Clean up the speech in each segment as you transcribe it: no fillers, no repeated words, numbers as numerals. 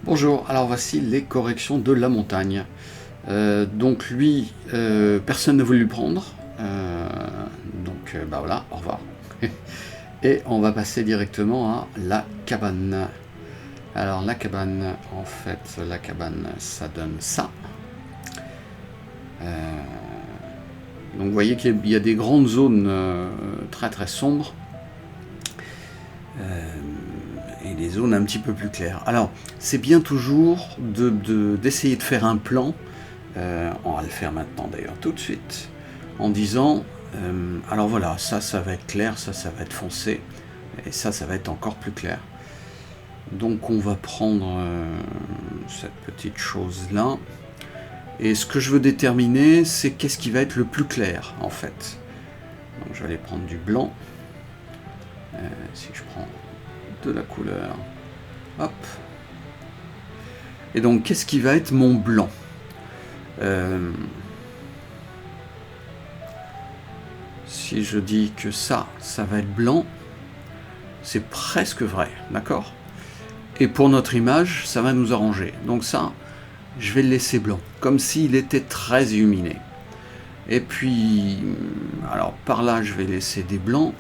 Bonjour, alors voici les corrections de la montagne. Donc lui, personne ne voulait lui prendre. Bah voilà, au revoir. Et on va passer directement à la cabane. Alors la cabane, en fait, la cabane, ça donne ça. Donc vous voyez qu'il y a des grandes zones très très sombres. Et des zones un petit peu plus claires. Alors, c'est bien toujours d'essayer de faire un plan, on va le faire maintenant d'ailleurs tout de suite, en disant, alors voilà, ça va être clair, ça va être foncé, et ça va être encore plus clair. Donc on va prendre cette petite chose-là, et ce que je veux déterminer, c'est qu'est-ce qui va être le plus clair, en fait. Donc je vais aller prendre du blanc, si je prends de la couleur, hop, et donc qu'est-ce qui va être mon blanc? Si je dis que ça va être blanc, c'est presque vrai, d'accord? Et pour notre image, ça va nous arranger. Donc ça, je vais le laisser blanc, comme s'il était très illuminé. Et puis, alors par là, je vais laisser des blancs.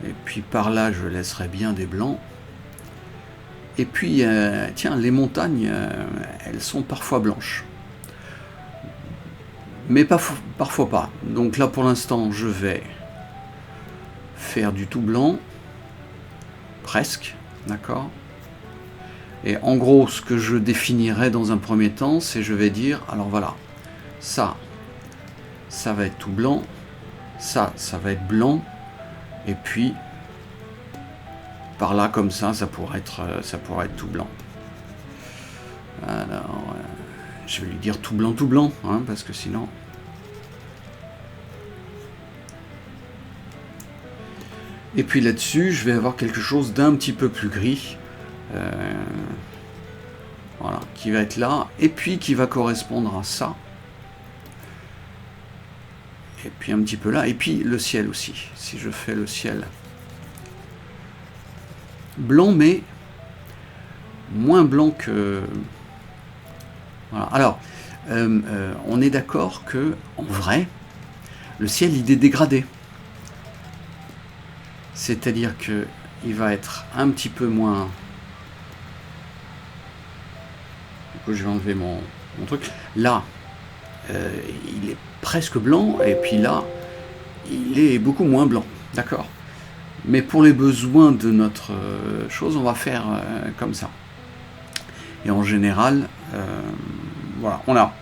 Et puis par là, je laisserai bien des blancs. Et puis, tiens, les montagnes, elles sont parfois blanches. Mais parfois pas. Donc là, pour l'instant, je vais faire du tout blanc. Presque, d'accord? Et en gros, ce que je définirai dans un premier temps, c'est je vais dire, alors voilà, ça va être tout blanc, ça va être blanc, et puis par là comme ça pourrait être tout blanc. Alors je vais lui dire tout blanc, hein, parce que sinon et puis là-dessus je vais avoir quelque chose d'un petit peu plus gris, voilà, qui va être là, et puis qui va correspondre à ça, et puis un petit peu là, et puis le ciel aussi. Si je fais le ciel blanc, mais moins blanc que... Voilà. Alors, on est d'accord que, en vrai, le ciel, il est dégradé. C'est-à-dire qu'il va être un petit peu moins... Du coup, je vais enlever mon truc. Là, il est presque blanc, et puis là, il est beaucoup moins blanc. D'accord ? Mais pour les besoins de notre chose, on va faire comme ça. Et en général, voilà,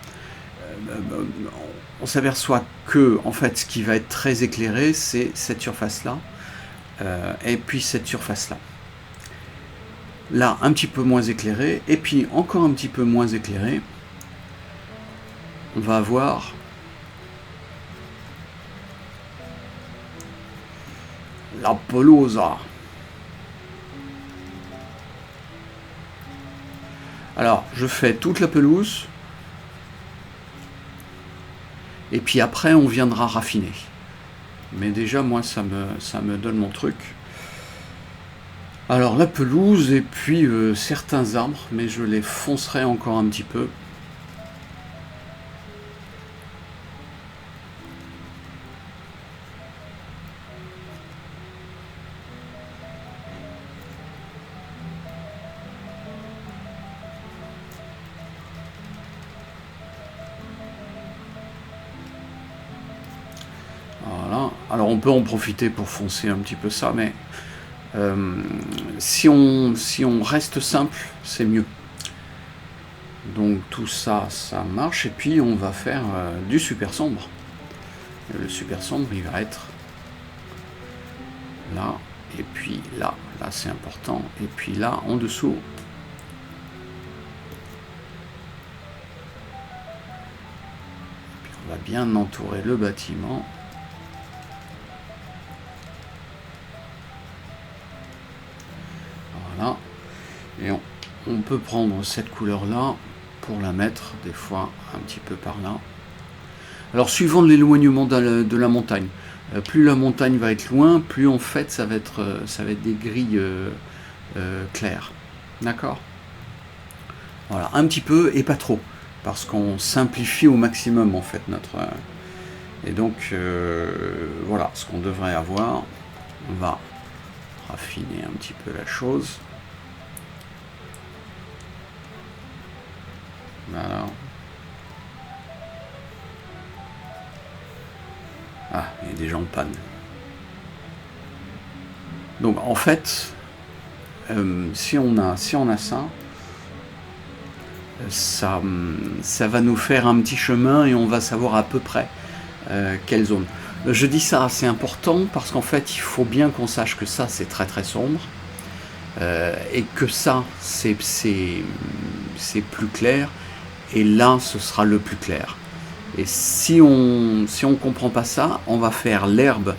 on s'aperçoit que, en fait, ce qui va être très éclairé, c'est cette surface-là, et puis cette surface-là. Là, un petit peu moins éclairé, et puis encore un petit peu moins éclairé, on va avoir la pelouse. Alors, je fais toute la pelouse, et puis après, on viendra raffiner. Mais déjà, moi, ça me donne mon truc. Alors, la pelouse, et puis certains arbres, mais je les foncerai encore un petit peu. Voilà. Alors on peut en profiter pour foncer un petit peu ça, mais si on reste simple, c'est mieux. Donc tout ça, ça marche, et puis on va faire du super sombre. Et le super sombre, il va être là, et puis là c'est important, et puis là en dessous. Et puis on va bien entourer le bâtiment. Voilà. Et on peut prendre cette couleur-là pour la mettre des fois un petit peu par là. Alors suivant l'éloignement de la montagne, plus la montagne va être loin, plus en fait ça va être des grilles claires. D'accord ? Voilà, un petit peu et pas trop, parce qu'on simplifie au maximum en fait notre... et donc voilà ce qu'on devrait avoir. On va raffiner un petit peu la chose. Voilà. Ah, il y a des gens en panne. Donc en fait, si on a ça, ça va nous faire un petit chemin et on va savoir à peu près quelle zone. Je dis ça, c'est important parce qu'en fait, il faut bien qu'on sache que ça, c'est très très sombre et que ça, c'est plus clair. Et là, ce sera le plus clair. Et si on comprend pas ça, on va faire l'herbe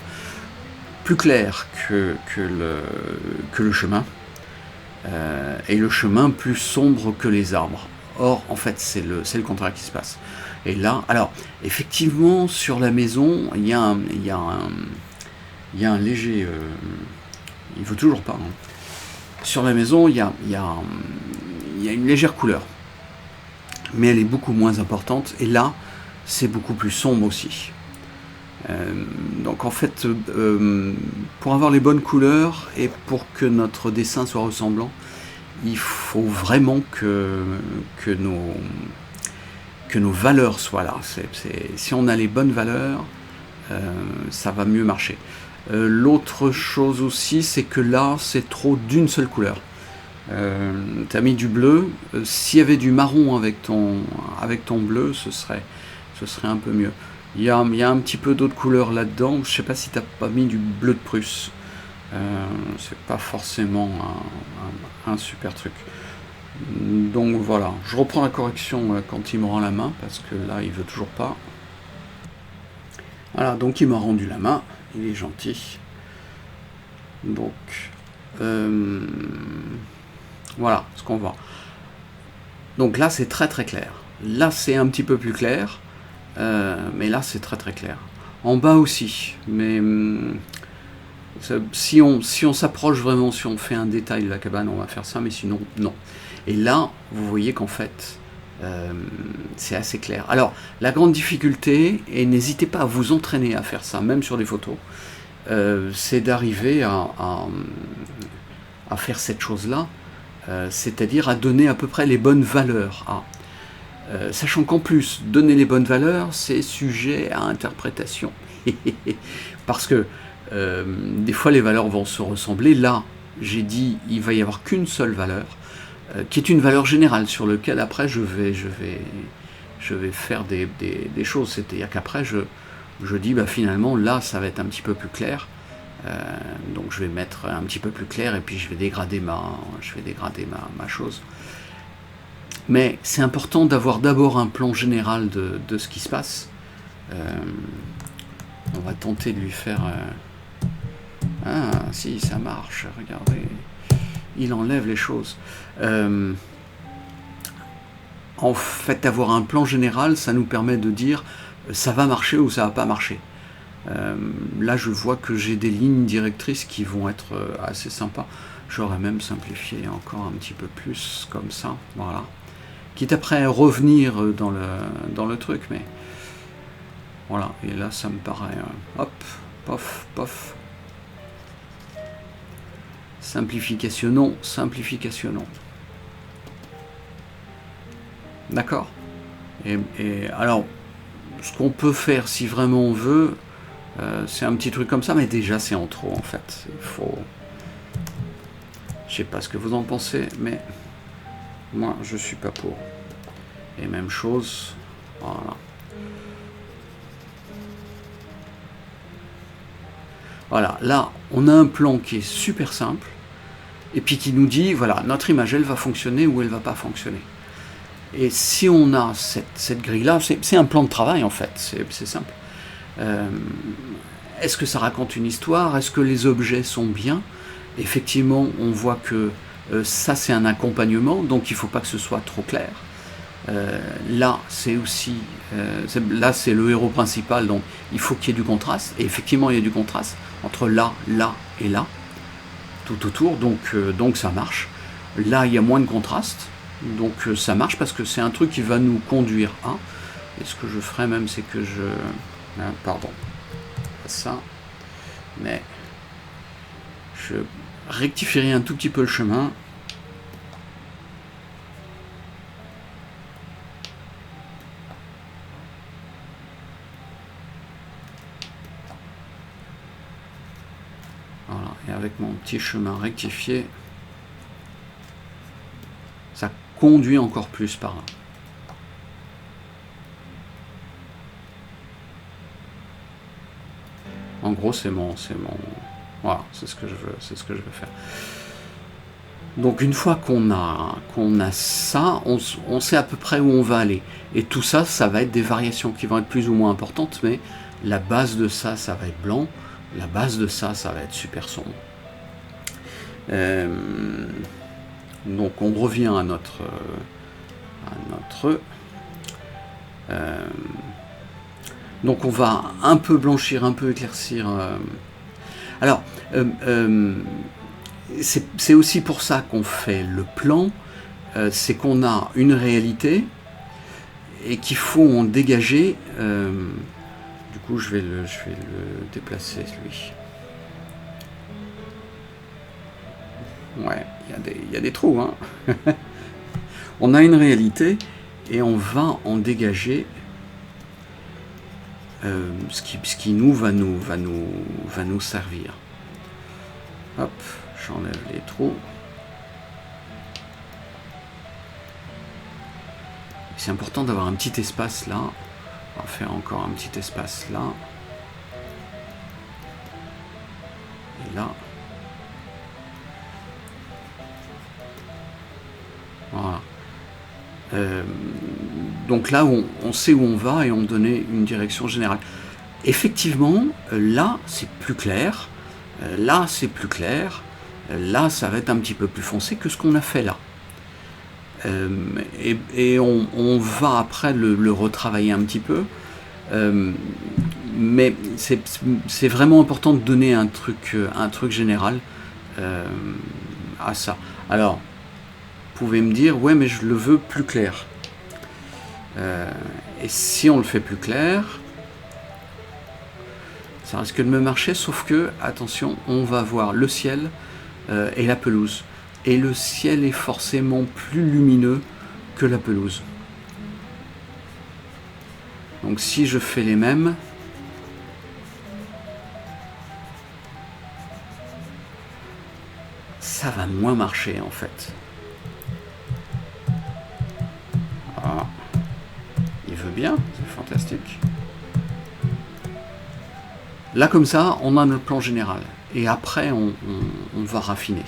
plus claire que le chemin, et le chemin plus sombre que les arbres. Or, en fait, c'est le contraire qui se passe. Et là, alors, effectivement, sur la maison, il y a un léger... il ne veut toujours pas. Hein. Sur la maison, il y a une légère couleur. Mais elle est beaucoup moins importante. Et là, c'est beaucoup plus sombre aussi. Donc en fait, pour avoir les bonnes couleurs et pour que notre dessin soit ressemblant, il faut vraiment que nos valeurs soient là. Si on a les bonnes valeurs, ça va mieux marcher. L'autre chose aussi, c'est que là, c'est trop d'une seule couleur. Tu as mis du bleu, s'il y avait du marron avec ton bleu, ce serait un peu mieux. Il y a un petit peu d'autres couleurs là-dedans. Je sais pas si tu n'as pas mis du bleu de Prusse. C'est pas forcément un super truc. Donc voilà, je reprends la correction quand il me rend la main, parce que là il veut toujours pas. Voilà, donc il m'a rendu la main, il est gentil. Donc voilà ce qu'on voit. Donc là c'est très très clair. Là c'est un petit peu plus clair, mais là c'est très très clair. En bas aussi, mais si on s'approche vraiment, si on fait un détail de la cabane, on va faire ça, mais sinon non. Et là, vous voyez qu'en fait, c'est assez clair. Alors, la grande difficulté, et n'hésitez pas à vous entraîner à faire ça, même sur des photos, c'est d'arriver à faire cette chose-là, c'est-à-dire à donner à peu près les bonnes valeurs. Sachant qu'en plus, donner les bonnes valeurs, c'est sujet à interprétation. Parce que des fois, les valeurs vont se ressembler. Là, j'ai dit, il va y avoir qu'une seule valeur, qui est une valeur générale sur laquelle après je vais faire des choses. C'est-à-dire qu'après je dis finalement là ça va être un petit peu plus clair, donc je vais mettre un petit peu plus clair et puis je vais dégrader ma chose. Mais c'est important d'avoir d'abord un plan général de ce qui se passe. On va tenter de lui faire... Ah si, ça marche, regardez. Il enlève les choses. En fait, avoir un plan général, ça nous permet de dire ça va marcher ou ça va pas marcher. Là, je vois que j'ai des lignes directrices qui vont être assez sympas. J'aurais même simplifié encore un petit peu plus, comme ça, voilà. Quitte après à revenir dans le truc, mais... Voilà, et là, ça me paraît... hop, pof, pof. Simplification, non. D'accord ? Et alors, ce qu'on peut faire, si vraiment on veut, c'est un petit truc comme ça, mais déjà, c'est en trop, en fait. Il faut... Je sais pas ce que vous en pensez, mais moi, je suis pas pour. Et même chose, voilà. Voilà, là, on a un plan qui est super simple, et puis qui nous dit, voilà, notre image, elle va fonctionner ou elle va pas fonctionner. Et si on a cette grille-là, c'est un plan de travail, en fait, c'est simple. Est-ce que ça raconte une histoire? Est-ce que les objets sont bien? Effectivement, on voit que ça, c'est un accompagnement, donc il ne faut pas que ce soit trop clair. Là, c'est aussi... là, c'est le héros principal, donc il faut qu'il y ait du contraste. Et effectivement, il y a du contraste entre là, là et là, tout autour, donc ça marche. Là, il y a moins de contraste, Donc ça marche parce que c'est un truc qui va nous conduire à. Et ce que je ferai même, c'est que je... pardon, pas ça. Mais je rectifierai un tout petit peu le chemin. Voilà, et avec mon petit chemin rectifié, ça conduit encore plus par là. En gros, c'est mon, voilà, c'est ce que je veux faire. Donc une fois qu'on a ça, on sait à peu près où on va aller. Et tout ça, ça va être des variations qui vont être plus ou moins importantes, mais la base de ça, ça va être blanc. La base de ça, ça va être super sombre. Donc on revient à notre donc on va un peu blanchir, un peu éclaircir. Alors, c'est aussi pour ça qu'on fait le plan, c'est qu'on a une réalité et qu'il faut en dégager. Du coup, je vais le déplacer, lui. Ouais, il y a des trous, hein. On a une réalité et on va en dégager ce qui nous va nous servir. Hop, j'enlève les trous. C'est important d'avoir un petit espace là. On va faire encore un petit espace là. Et là. Voilà. Donc là, on sait où on va et on donnait une direction générale. Effectivement, là, c'est plus clair. Là, c'est plus clair. Là, ça va être un petit peu plus foncé que ce qu'on a fait là. Et on va après le retravailler un petit peu. Mais c'est vraiment important de donner un truc général à ça. Alors, vous pouvez me dire, ouais, mais je le veux plus clair. Et si on le fait plus clair, ça risque de me marcher, sauf que, attention, on va voir le ciel et la pelouse. Et le ciel est forcément plus lumineux que la pelouse. Donc si je fais les mêmes, ça va moins marcher en fait. Ah, il veut bien, c'est fantastique. Là comme ça, on a notre plan général. Et après, on va raffiner.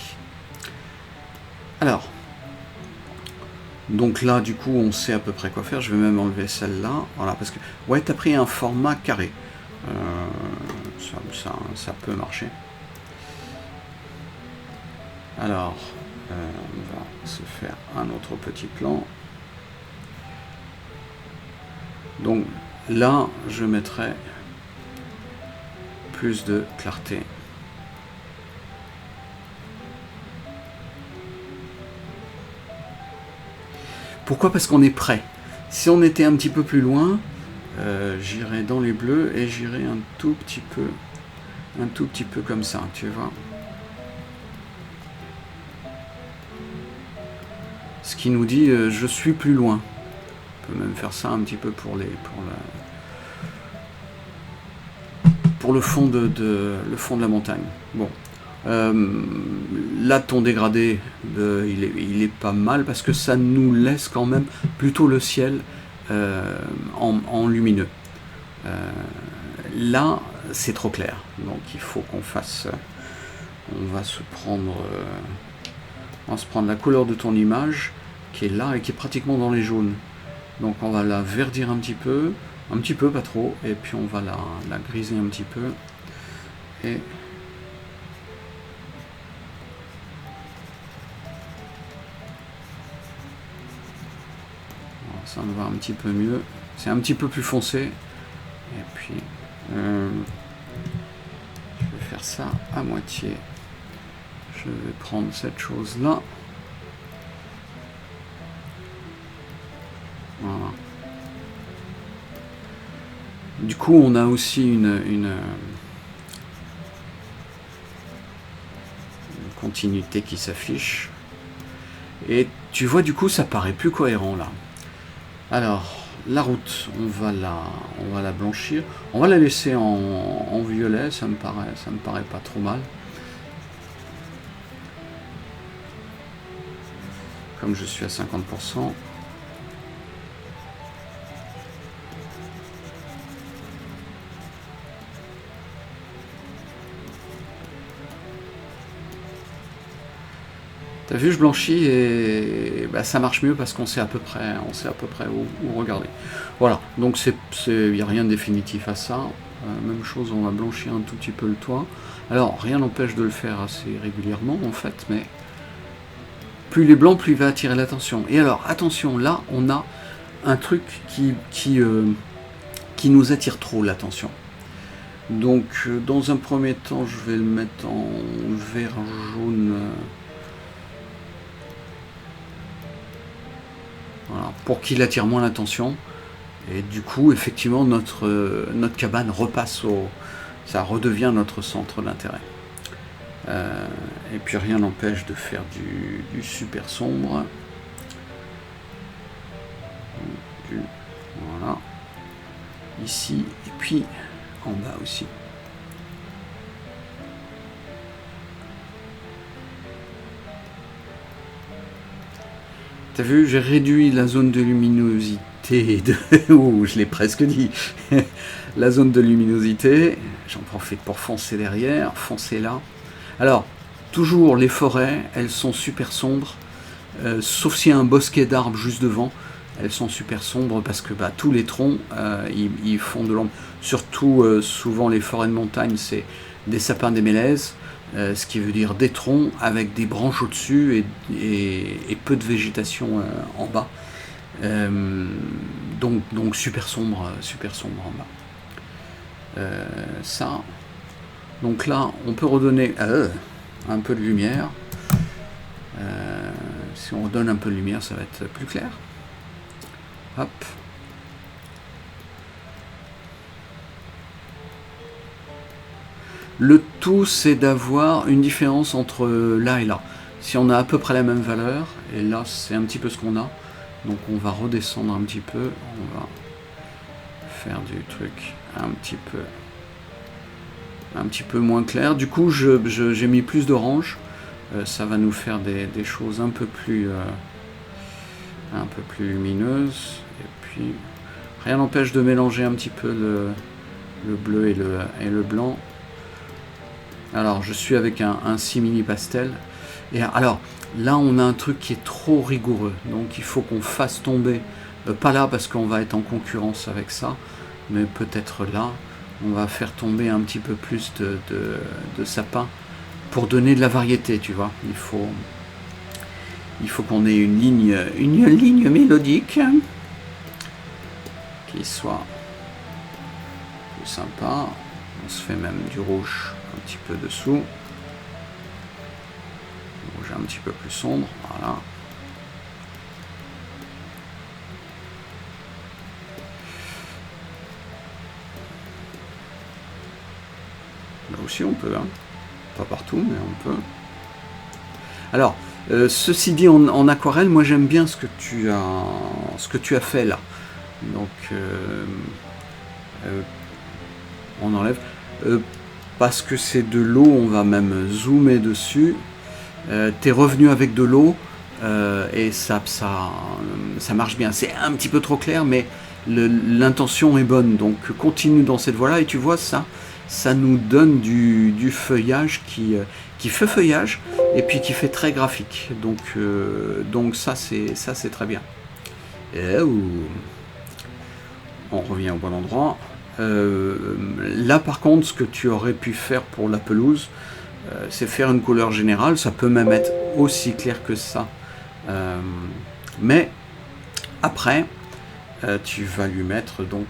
Alors, donc là, du coup, on sait à peu près quoi faire. Je vais même enlever celle-là. Voilà, parce que, ouais, tu as pris un format carré. Ça peut marcher. Alors, on va se faire un autre petit plan. Donc là, je mettrai plus de clarté. Pourquoi? Parce qu'on est prêt. Si on était un petit peu plus loin, j'irais dans les bleus et j'irais un tout petit peu comme ça, tu vois. Ce qui nous dit je suis plus loin. On peut même faire ça un petit peu pour le fond de la montagne. Bon. Là, ton dégradé, il est pas mal parce que ça nous laisse quand même plutôt le ciel en lumineux. Là, c'est trop clair. Donc, il faut qu'on fasse... On va se prendre la couleur de ton image qui est là et qui est pratiquement dans les jaunes. Donc, on va la verdir un petit peu, pas trop, et puis on va la griser un petit peu. Et... ça me va un petit peu mieux. C'est un petit peu plus foncé. Et puis, je vais faire ça à moitié. Je vais prendre cette chose-là. Voilà. Du coup, on a aussi une continuité qui s'affiche. Et tu vois, du coup, ça paraît plus cohérent là. Alors, la route, on va la blanchir. On va la laisser en violet, ça me paraît pas trop mal. Comme je suis à 50%. T'as vu, je blanchis et bah, ça marche mieux parce qu'on sait à peu près où regarder. Voilà, donc il n'y a rien de définitif à ça. Même chose, on va blanchir un tout petit peu le toit. Alors, rien n'empêche de le faire assez régulièrement en fait, mais plus il est blanc, plus il va attirer l'attention. Et alors, attention, là, on a un truc qui nous attire trop l'attention. Donc, dans un premier temps, je vais le mettre en vert jaune. Voilà, pour qu'il attire moins l'attention. Et du coup, effectivement, notre cabane repasse ça redevient notre centre d'intérêt. Et puis rien n'empêche de faire du super sombre. Voilà. Ici, et puis en bas aussi. T'as vu, j'ai réduit la zone de luminosité oh, je l'ai presque dit. La zone de luminosité, j'en profite pour foncer derrière, foncer là. Alors, toujours les forêts, elles sont super sombres, sauf s'il y a un bosquet d'arbres juste devant, elles sont super sombres parce que bah, tous les troncs, ils font de l'ombre. Surtout, souvent les forêts de montagne, c'est des sapins des mélèzes, ce qui veut dire des troncs avec des branches au-dessus et peu de végétation en bas. Donc super sombre en bas. Ça. Donc là, on peut redonner un peu de lumière. Si on redonne un peu de lumière, ça va être plus clair. Hop. Le tout, c'est d'avoir une différence entre là et là. Si on a à peu près la même valeur, et là, c'est un petit peu ce qu'on a. Donc on va redescendre un petit peu. On va faire du truc un petit peu moins clair. Du coup, j'ai mis plus d'orange. Ça va nous faire des choses un peu plus lumineuses. Et puis, rien n'empêche de mélanger un petit peu le bleu et le blanc. Alors, je suis avec un simili pastel. Et alors, là, on a un truc qui est trop rigoureux. Donc, il faut qu'on fasse tomber, pas là parce qu'on va être en concurrence avec ça, mais peut-être là, on va faire tomber un petit peu plus de sapin pour donner de la variété, tu vois. Il faut qu'on ait une ligne mélodique qui soit plus sympa. On se fait même du rouge un petit peu dessous. Le rouge un petit peu plus sombre, voilà. Là aussi on peut, hein. Pas partout, mais on peut. Alors, ceci dit, en aquarelle, moi j'aime bien ce que tu as fait là. Donc, on enlève. Parce que c'est de l'eau, on va même zoomer dessus. T'es revenu avec de l'eau et ça marche bien. C'est un petit peu trop clair, mais l'intention est bonne. Donc continue dans cette voie-là et tu vois ça nous donne du feuillage qui fait feuillage et puis qui fait très graphique. Donc ça c'est très bien. Et on revient au bon endroit. Là par contre, ce que tu aurais pu faire pour la pelouse, c'est faire une couleur générale. Ça peut même être aussi clair que ça, mais après tu vas lui mettre donc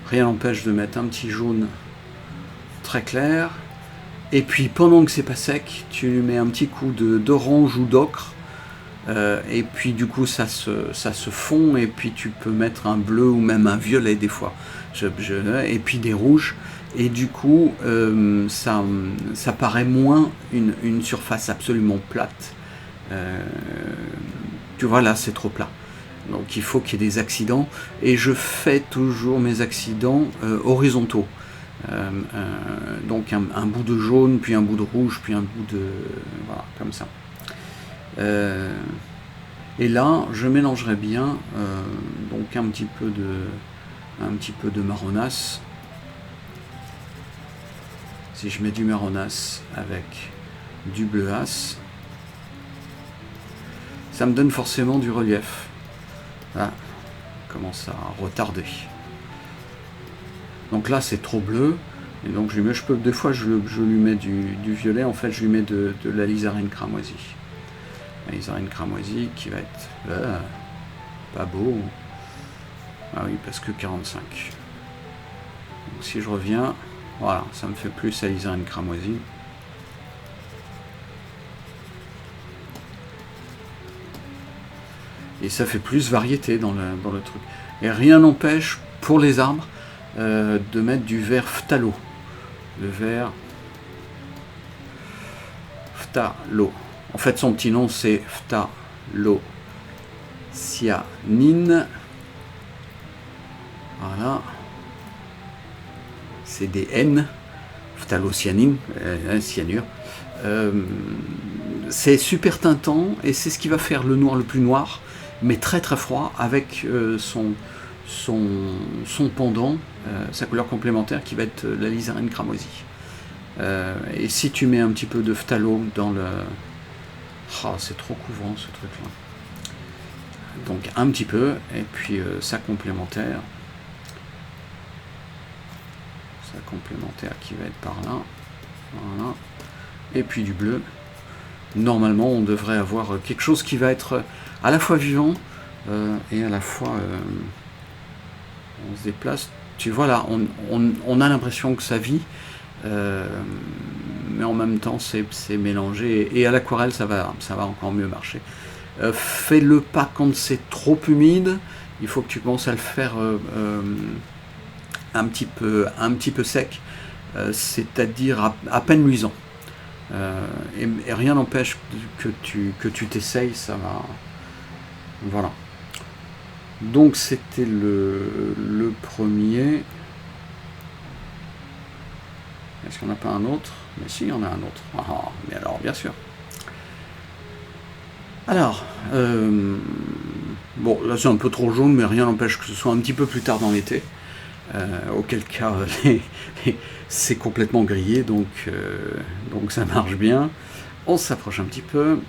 rien n'empêche de mettre un petit jaune très clair, et puis pendant que c'est pas sec, tu lui mets un petit coup d'orange ou d'ocre et puis du coup ça se fond, et puis tu peux mettre un bleu ou même un violet des fois, et puis des rouges, et du coup ça paraît moins une surface absolument plate. Tu vois, là c'est trop plat, donc il faut qu'il y ait des accidents, et je fais toujours mes accidents horizontaux. Donc un bout de jaune, puis un bout de rouge, puis un bout de... voilà, comme ça. Et là, je mélangerai bien donc un petit peu de marronasse. Si je mets du marronasse avec du bleuâtre, ça me donne forcément du relief. Là, commence à retarder. Donc là, c'est trop bleu. Et donc des fois, je lui mets du violet. En fait, je lui mets de l'alizarine cramoisie. L'alizarine cramoisie qui va être pas beau. Ah oui, parce que 45. Donc si je reviens, voilà, ça me fait plus alizarine cramoisie. Et ça fait plus variété dans le truc. Et rien n'empêche, pour les arbres, de mettre du vert phthalo. Le vert phthalo. En fait, son petit nom, c'est phthalocyanine. Voilà. C'est des N. Phthalocyanine, cyanure. C'est super tintant, et c'est ce qui va faire le noir le plus noir, mais très très froid, avec son pendant, sa couleur complémentaire, qui va être l'alizarine cramoisie. Et si tu mets un petit peu de phthalo dans le... Oh, c'est trop couvrant ce truc là. Donc un petit peu, et puis sa complémentaire qui va être par là. Voilà. Et puis du bleu. Normalement on devrait avoir quelque chose qui va être à la fois vivant et à la fois on se déplace. Tu vois là, on a l'impression que ça vit, mais en même temps c'est mélangé, et à l'aquarelle ça va encore mieux marcher. Fais-le pas quand c'est trop humide, il faut que tu commences à le faire un petit peu sec, c'est-à-dire à peine luisant. Et rien n'empêche que tu t'essayes, ça va. Voilà. Donc c'était le premier. Est-ce qu'on n'a pas un autre? Mais si, il y en a un autre. Ah, mais alors, bien sûr. Alors, bon, là c'est un peu trop jaune, mais rien n'empêche que ce soit un petit peu plus tard dans l'été. Auquel cas, c'est complètement grillé, donc ça marche bien. On s'approche un petit peu.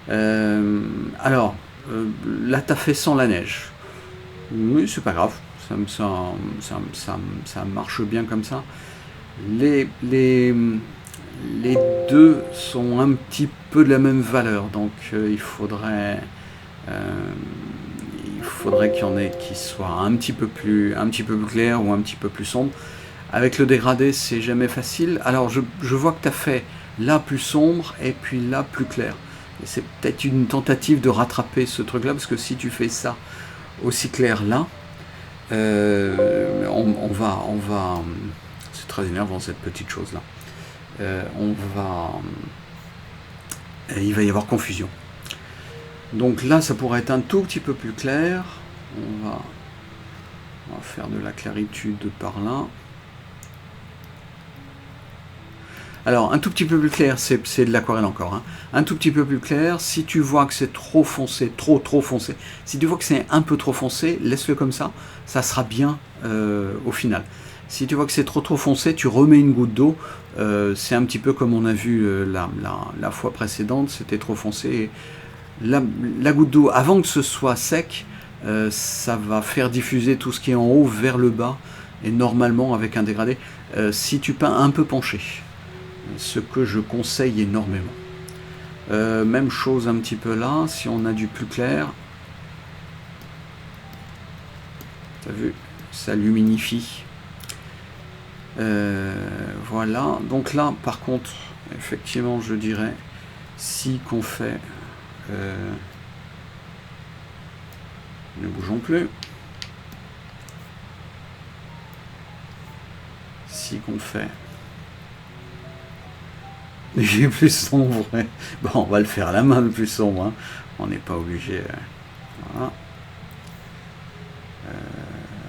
Alors, là t'as fait sans la neige. Oui, c'est pas grave, ça marche bien comme ça. Les deux sont un petit peu de la même valeur, donc il faudrait qu'il y en ait qui soient un petit peu plus clair ou un petit peu plus sombre. Avec le dégradé, c'est jamais facile. Alors je vois que tu as fait là plus sombre et puis là plus clair. Et c'est peut-être une tentative de rattraper ce truc-là, parce que si tu fais ça aussi clair là, on va c'est très énervant cette petite chose là. Il va y avoir confusion. Donc là, ça pourrait être un tout petit peu plus clair. On va faire de la claritude par là. Alors, un tout petit peu plus clair, c'est de l'aquarelle encore. Hein. Un tout petit peu plus clair, si tu vois que c'est trop foncé, trop foncé, si tu vois que c'est un peu trop foncé, laisse-le comme ça sera bien au final. Si tu vois que c'est trop foncé, tu remets une goutte d'eau. C'est un petit peu comme on a vu la fois précédente, c'était trop foncé. Et la goutte d'eau, avant que ce soit sec, ça va faire diffuser tout ce qui est en haut vers le bas, et normalement avec un dégradé, si tu peins un peu penché, ce que je conseille énormément. Même chose un petit peu là, si on a du plus clair, t'as vu, ça luminifie. Voilà, donc là par contre, effectivement je dirais, si qu'on fait Ne bougeons plus. Si qu'on fait... Il est plus sombre. Bon, on va le faire à la main le plus sombre. Hein. On n'est pas obligé. Voilà.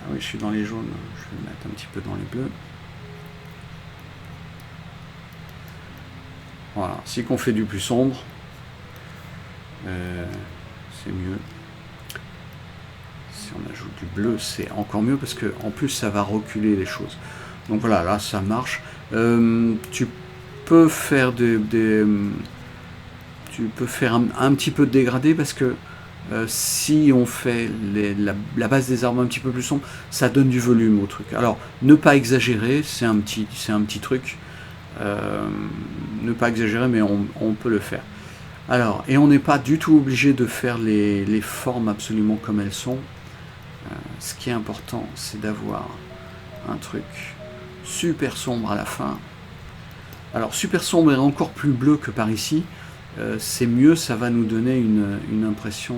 Oui, je suis dans les jaunes. Je vais le mettre un petit peu dans les bleus. Voilà. Si qu'on fait du plus sombre, c'est mieux. Si on ajoute du bleu, c'est encore mieux parce que en plus ça va reculer les choses. Donc voilà, là ça marche. Tu peux faire tu peux faire un petit peu de dégradé parce que si on fait la base des arbres un petit peu plus sombre, ça donne du volume au truc. Alors ne pas exagérer, c'est un petit truc. Ne pas exagérer, mais on peut le faire. Alors, et on n'est pas du tout obligé de faire les formes absolument comme elles sont. Ce qui est important, c'est d'avoir un truc super sombre à la fin. Alors super sombre et encore plus bleu que par ici, c'est mieux, ça va nous donner une impression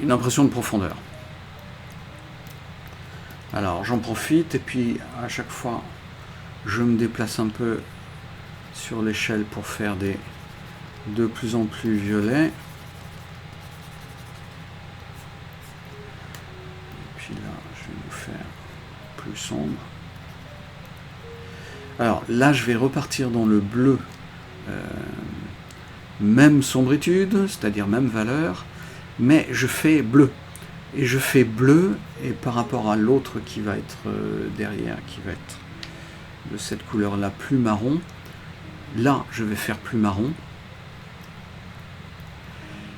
une impression de profondeur. Alors j'en profite et puis à chaque fois je me déplace un peu sur l'échelle pour faire des de plus en plus violets. Et puis là je vais vous faire plus sombre. Alors là je vais repartir dans le bleu, même sombritude, c'est-à-dire même valeur, mais je fais bleu. Et je fais bleu, et par rapport à l'autre qui va être derrière, qui va être de cette couleur-là plus marron, là je vais faire plus marron.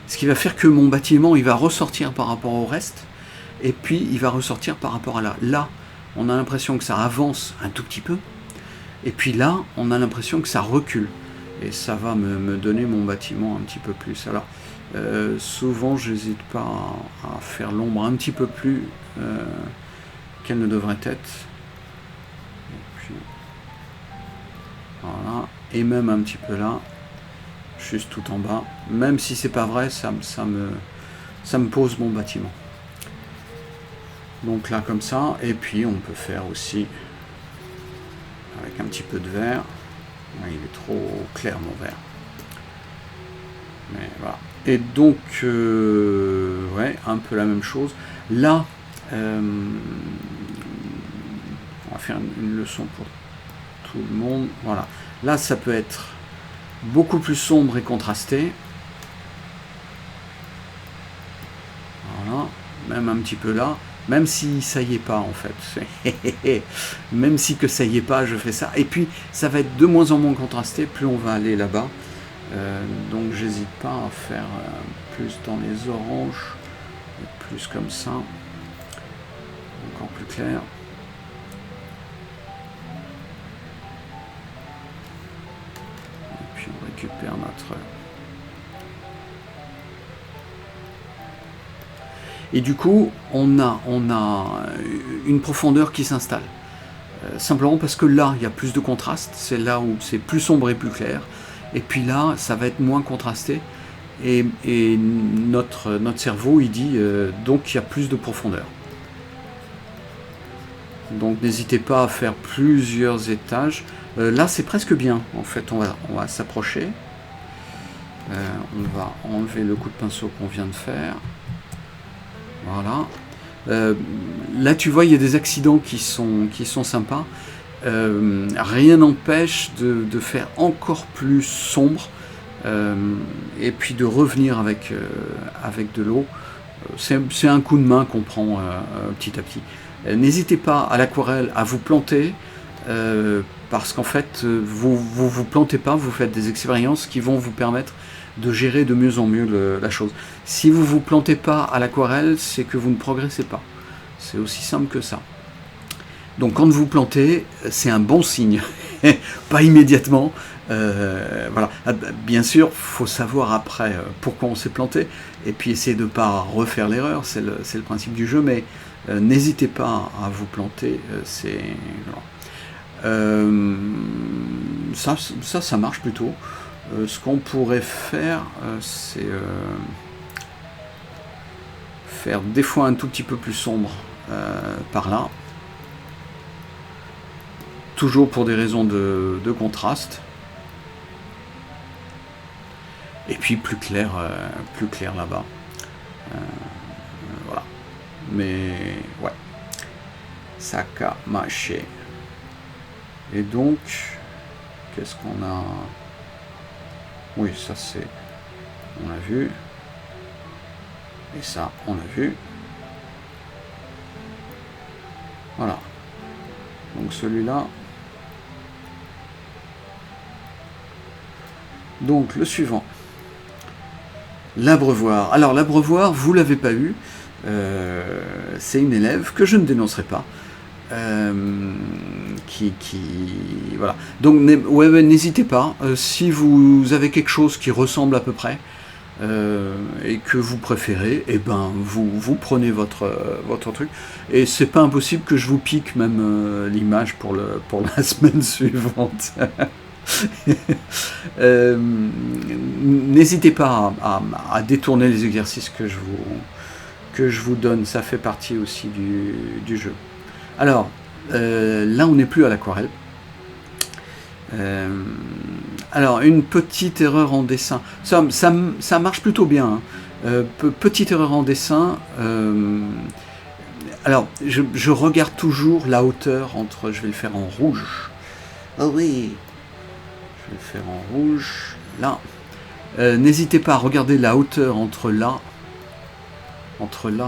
Ce qui va faire que mon bâtiment il va ressortir par rapport au reste, et puis il va ressortir par rapport à là. Là, on a l'impression que ça avance un tout petit peu, et puis là, on a l'impression que ça recule. Et ça va me donner mon bâtiment un petit peu plus. Alors, souvent, j'hésite pas à faire l'ombre un petit peu plus qu'elle ne devrait être. Et puis, voilà. Et même un petit peu là, juste tout en bas. Même si c'est pas vrai, ça me pose mon bâtiment. Donc là, comme ça. Et puis, on peut faire aussi avec un petit peu de vert. Il est trop clair mon vert. Mais voilà. Et donc, ouais, un peu la même chose. Là, on va faire une leçon pour tout le monde. Voilà. Là, ça peut être beaucoup plus sombre et contrasté. Voilà. Même un petit peu là. Même si ça y est pas en fait. Même si que ça y est pas, je fais ça. Et puis, ça va être de moins en moins contrasté, plus on va aller là-bas. Donc, j'hésite pas à faire plus dans les oranges, plus comme ça. Encore plus clair. Et puis, on récupère notre... Et du coup, on a une profondeur qui s'installe. Simplement parce que là, il y a plus de contraste. C'est là où c'est plus sombre et plus clair. Et puis là, ça va être moins contrasté. Et notre cerveau, il dit, donc il y a plus de profondeur. Donc n'hésitez pas à faire plusieurs étages. Là, c'est presque bien. En fait, on va s'approcher. On va enlever le coup de pinceau qu'on vient de faire. Voilà. Là, tu vois, il y a des accidents qui sont sympas. Rien n'empêche de faire encore plus sombre et puis de revenir avec de l'eau. C'est un coup de main qu'on prend petit à petit. N'hésitez pas à l'aquarelle à vous planter parce qu'en fait, vous plantez pas, vous faites des expériences qui vont vous permettre de gérer de mieux en mieux la chose. Si vous ne vous plantez pas à l'aquarelle, c'est que vous ne progressez pas. C'est aussi simple que ça. Donc quand vous plantez, c'est un bon signe. Pas immédiatement. Voilà. Bien sûr, il faut savoir après pourquoi on s'est planté, et puis essayer de ne pas refaire l'erreur, c'est le principe du jeu, mais n'hésitez pas à vous planter. ça marche plutôt. Ce qu'on pourrait faire, c'est faire des fois un tout petit peu plus sombre par là. Toujours pour des raisons de contraste. Et puis plus clair là-bas. Voilà. Mais ouais. Ça a marché. Et donc, qu'est-ce qu'on a? Oui, ça c'est... On l'a vu. Et ça, on l'a vu. Voilà. Donc celui-là. Donc le suivant. L'abreuvoir. Alors l'abreuvoir, vous l'avez pas eu. C'est une élève que je ne dénoncerai pas. Voilà. Donc n'hésitez pas. Si vous avez quelque chose qui ressemble à peu près et que vous préférez, et ben vous prenez votre truc. Et c'est pas impossible que je vous pique même l'image pour la semaine suivante. N'hésitez pas à détourner les exercices que je vous donne, ça fait partie aussi du jeu. Alors, là on n'est plus à l'aquarelle. Alors, une petite erreur en dessin, ça marche plutôt bien, hein. Petite erreur en dessin, alors je regarde toujours la hauteur entre, je vais le faire en rouge. Oh oui, je vais le faire en rouge, là. N'hésitez pas à regarder la hauteur entre là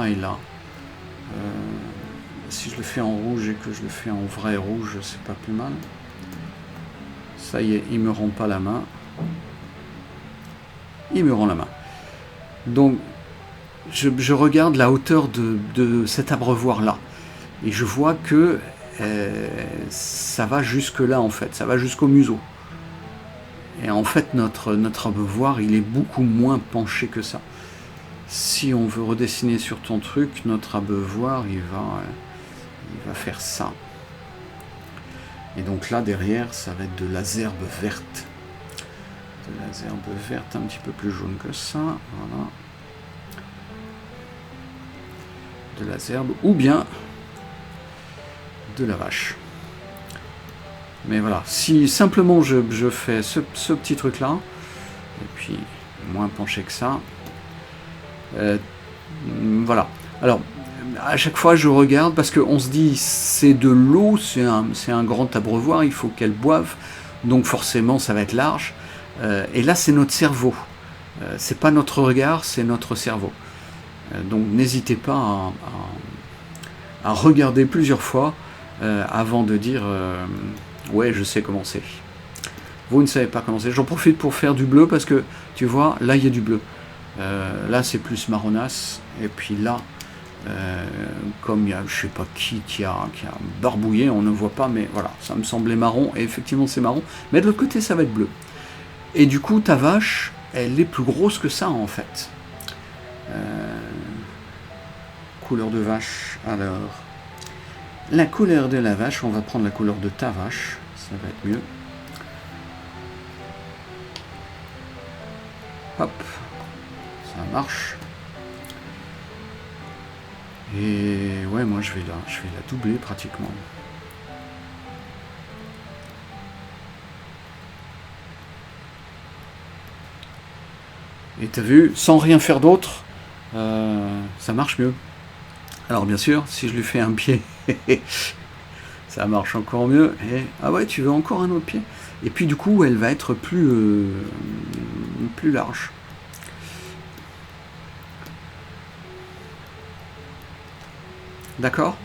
et là. Si je le fais en rouge et que je le fais en vrai rouge, c'est pas plus mal. Ça y est, il me rend pas la main. Il me rend la main. Donc, je regarde la hauteur de cet abreuvoir là. Et je vois que ça va jusque là en fait. Ça va jusqu'au museau. Et en fait, notre abreuvoir, il est beaucoup moins penché que ça. Si on veut redessiner sur ton truc, notre abreuvoir, il va faire ça. Et donc là, derrière, ça va être de la zerbe verte. De la zerbe verte un petit peu plus jaune que ça. Voilà. De la zerbe ou bien de la vache. Mais voilà, si simplement je fais ce petit truc là, et puis moins penché que ça, voilà. Alors, à chaque fois je regarde, parce qu'on se dit c'est de l'eau, c'est un grand abreuvoir, il faut qu'elle boive, donc forcément ça va être large. Et là c'est notre cerveau, c'est pas notre regard, c'est notre cerveau. Donc n'hésitez pas à regarder plusieurs fois avant de dire ouais, je sais comment c'est. Vous ne savez pas comment c'est. J'en profite pour faire du bleu parce que tu vois, là il y a du bleu. Là c'est plus marronasse. Et puis là, comme il y a, je sais pas qui a barbouillé, on ne voit pas, mais voilà, ça me semblait marron. Et effectivement c'est marron. Mais de l'autre côté ça va être bleu. Et du coup ta vache, elle est plus grosse que ça en fait. Couleur de vache. Alors, la couleur de la vache, on va prendre la couleur de ta vache, ça va être mieux. Hop, ça marche. Et ouais, moi je vais la doubler pratiquement. Et t'as vu, sans rien faire d'autre, ça marche mieux. Alors bien sûr, si je lui fais un pied, ça marche encore mieux. Et ah ouais, tu veux encore un autre pied? Et puis du coup, elle va être plus large. D'accord?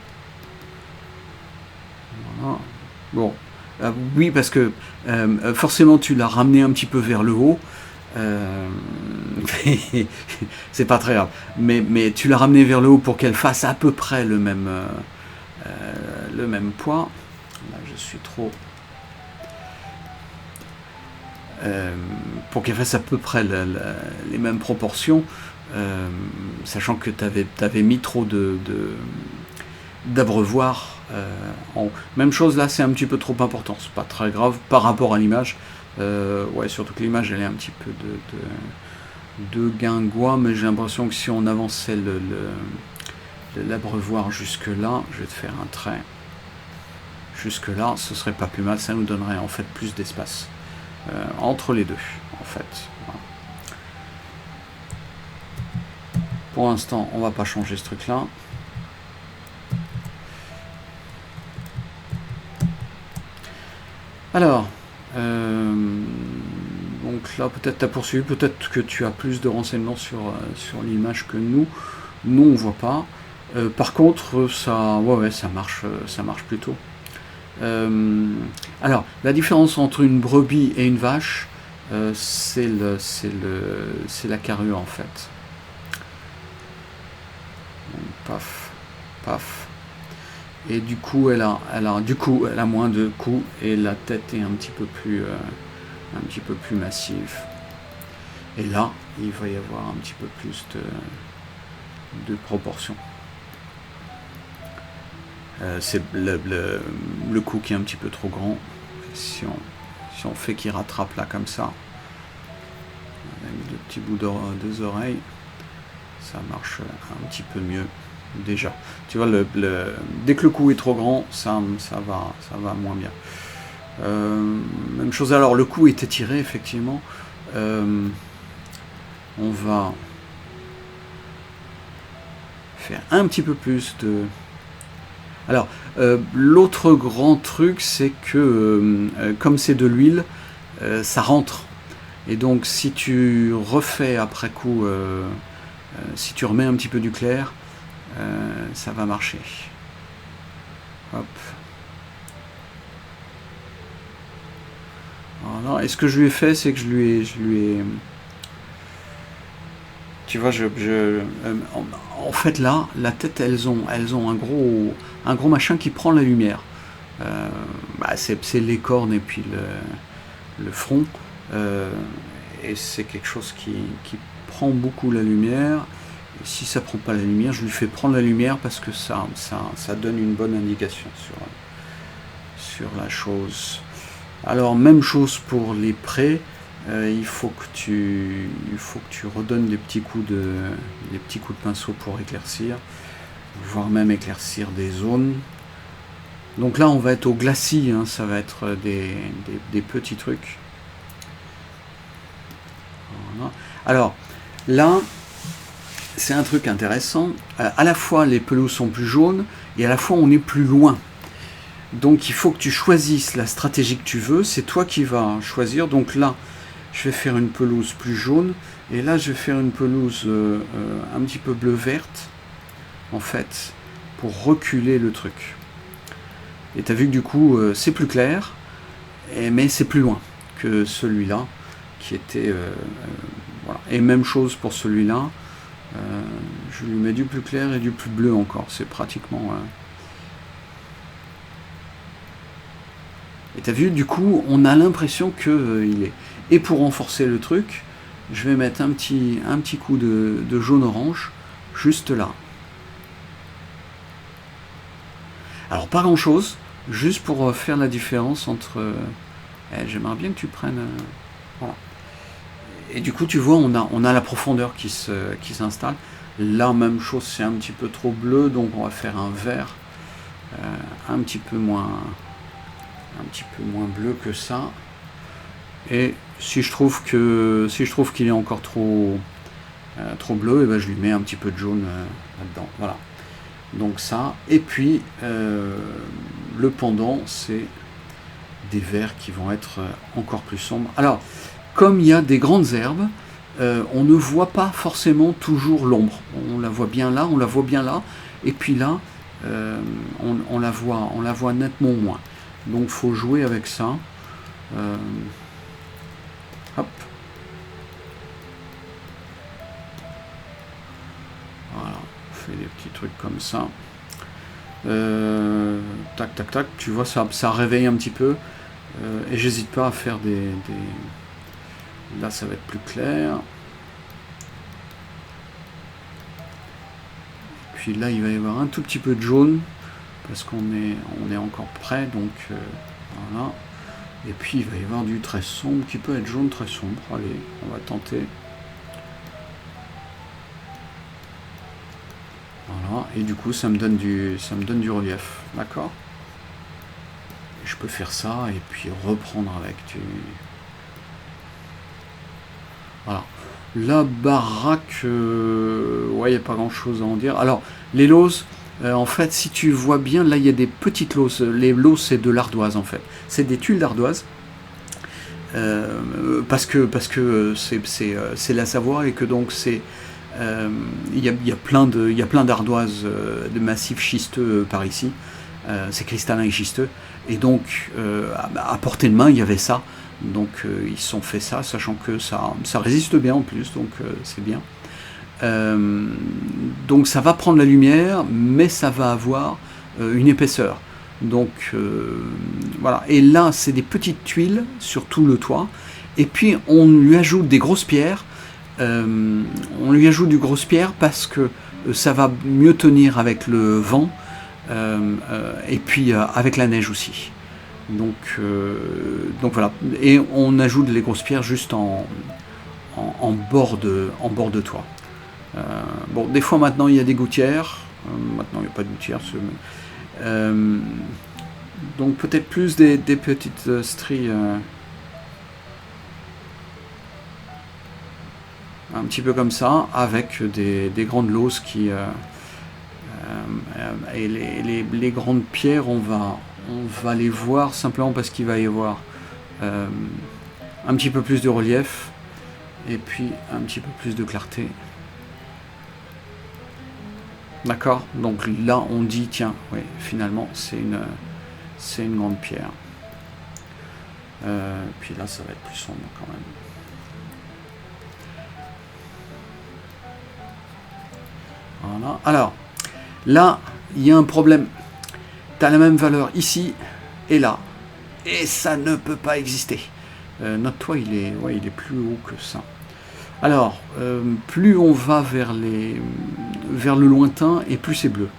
Voilà. Bon. Oui, parce que forcément, tu l'as ramené un petit peu vers le haut. C'est pas très grave, mais tu l'as ramené vers le haut pour qu'elle fasse à peu près le même poids. Là je suis trop pour qu'elle fasse à peu près les mêmes proportions, sachant que tu avais mis trop d'abreuvoir en haut. Même chose là, c'est un petit peu trop important, c'est pas très grave par rapport à l'image. Ouais, surtout que l'image elle est un petit peu de guingois, mais j'ai l'impression que si on avançait l'abreuvoir jusque là, je vais te faire un trait. Jusque là, ce serait pas plus mal, ça nous donnerait en fait plus d'espace entre les deux, en fait. Voilà. Pour l'instant, on va pas changer ce truc-là. Alors, donc là, peut-être tu as poursuivi, peut-être que tu as plus de renseignements sur l'image que nous. Nous, on voit pas. Par contre, ça, ouais, ça marche plutôt. Alors, la différence entre une brebis et une vache, c'est la carrure en fait. Donc, paf, paf. Et du coup, elle a moins de coups et la tête est un petit peu plus massive. Et là, il va y avoir un petit peu plus de proportions. C'est le coup qui est un petit peu trop grand. Si on fait qu'il rattrape là comme ça, avec deux petits bouts deux oreilles, ça marche un petit peu mieux déjà. Tu vois, dès que le coup est trop grand, ça va moins bien. Même chose, alors le coup est étiré effectivement. On va faire un petit peu plus de... Alors, l'autre grand truc, c'est que comme c'est de l'huile, ça rentre. Et donc, si tu refais après coup, si tu remets un petit peu du clair, ça va marcher. Hop. Voilà. Et ce que je lui ai fait, c'est que je lui ai tu vois, en fait là, la tête, elles ont un gros machin qui prend la lumière. C'est les cornes et puis le front. Et c'est quelque chose qui prend beaucoup la lumière. Et si ça prend pas la lumière, je lui fais prendre la lumière parce que ça donne une bonne indication sur la chose. Alors, même chose pour les prés. Il faut que tu redonnes des petits coups de pinceau pour éclaircir, voire même éclaircir des zones. Donc là on va être au glacis, hein, ça va être des petits trucs. Voilà. Alors là c'est un truc intéressant, à la fois les pelouses sont plus jaunes et à la fois on est plus loin. Donc il faut que tu choisisses la stratégie que tu veux, c'est toi qui vas choisir. Donc là je vais faire une pelouse plus jaune, et là je vais faire une pelouse un petit peu bleu-verte, en fait, pour reculer le truc. Et tu as vu que du coup c'est plus clair, mais c'est plus loin que celui-là, qui était... voilà. Et même chose pour celui-là, je lui mets du plus clair et du plus bleu encore, c'est pratiquement... Et tu as vu, du coup, on a l'impression qu'il est... Et pour renforcer le truc, je vais mettre un petit coup de jaune-orange, juste là. Alors, pas grand-chose, juste pour faire la différence entre... j'aimerais bien que tu prennes... voilà. Et du coup, tu vois, on a la profondeur qui s'installe. Là, même chose, c'est un petit peu trop bleu, donc on va faire un vert un petit peu moins bleu que ça. Et si je trouve qu'il est encore trop bleu, et ben je lui mets un petit peu de jaune là-dedans. Voilà. Donc ça. Et puis le pendant, c'est des verts qui vont être encore plus sombres. Alors, comme il y a des grandes herbes, on ne voit pas forcément toujours l'ombre. On la voit bien là, on la voit bien là, et puis là, on la voit nettement moins. Donc faut jouer avec ça. Hop. Voilà, on fait des petits trucs comme ça. Tac, tac, tac. Tu vois, ça réveille un petit peu. Et j'hésite pas à faire des... Là, ça va être plus clair. Puis là, il va y avoir un tout petit peu de jaune. parce on est encore prêt, donc voilà. Et puis il va y avoir du très sombre qui peut être jaune très sombre. Allez, on va tenter. Voilà, et du coup ça me donne du relief, d'accord. Je peux faire ça et puis reprendre avec du... Voilà. La baraque, ouais, il n'y a pas grand chose à en dire. Alors, les loses, en fait, si tu vois bien, là, il y a des petites loses. Les loses, c'est de l'ardoise, en fait. C'est des tuiles d'ardoise. Parce que c'est la Savoie et que donc c'est... Il y a plein d'ardoises de massifs schisteux par ici. C'est cristallin et schisteux. Et donc, à portée de main, il y avait ça. Donc, ils se sont fait ça, sachant que ça résiste bien en plus, donc c'est bien. Donc, ça va prendre la lumière, mais ça va avoir une épaisseur. Donc, voilà. Et là, c'est des petites tuiles sur tout le toit. Et puis, on lui ajoute des grosses pierres. On lui ajoute du grosse pierre parce que ça va mieux tenir avec le vent. Et puis avec la neige aussi. Donc voilà. Et on ajoute les grosses pierres juste en bord de toit. Bon, des fois maintenant il y a des gouttières. Maintenant il n'y a pas de gouttières. Donc peut-être plus des petites stries. Un petit peu comme ça, avec des grandes loses qui... et les grandes pierres, on va les voir simplement parce qu'il va y avoir un petit peu plus de relief et puis un petit peu plus de clarté. D'accord. Donc là on dit tiens, oui, finalement c'est une grande pierre. Puis là ça va être plus sombre quand même. Voilà. Alors là il y a un problème. Tu as la même valeur ici et là. Et ça ne peut pas exister. Notre toit, il est plus haut que ça. Alors, plus on va vers le lointain, et plus c'est bleu.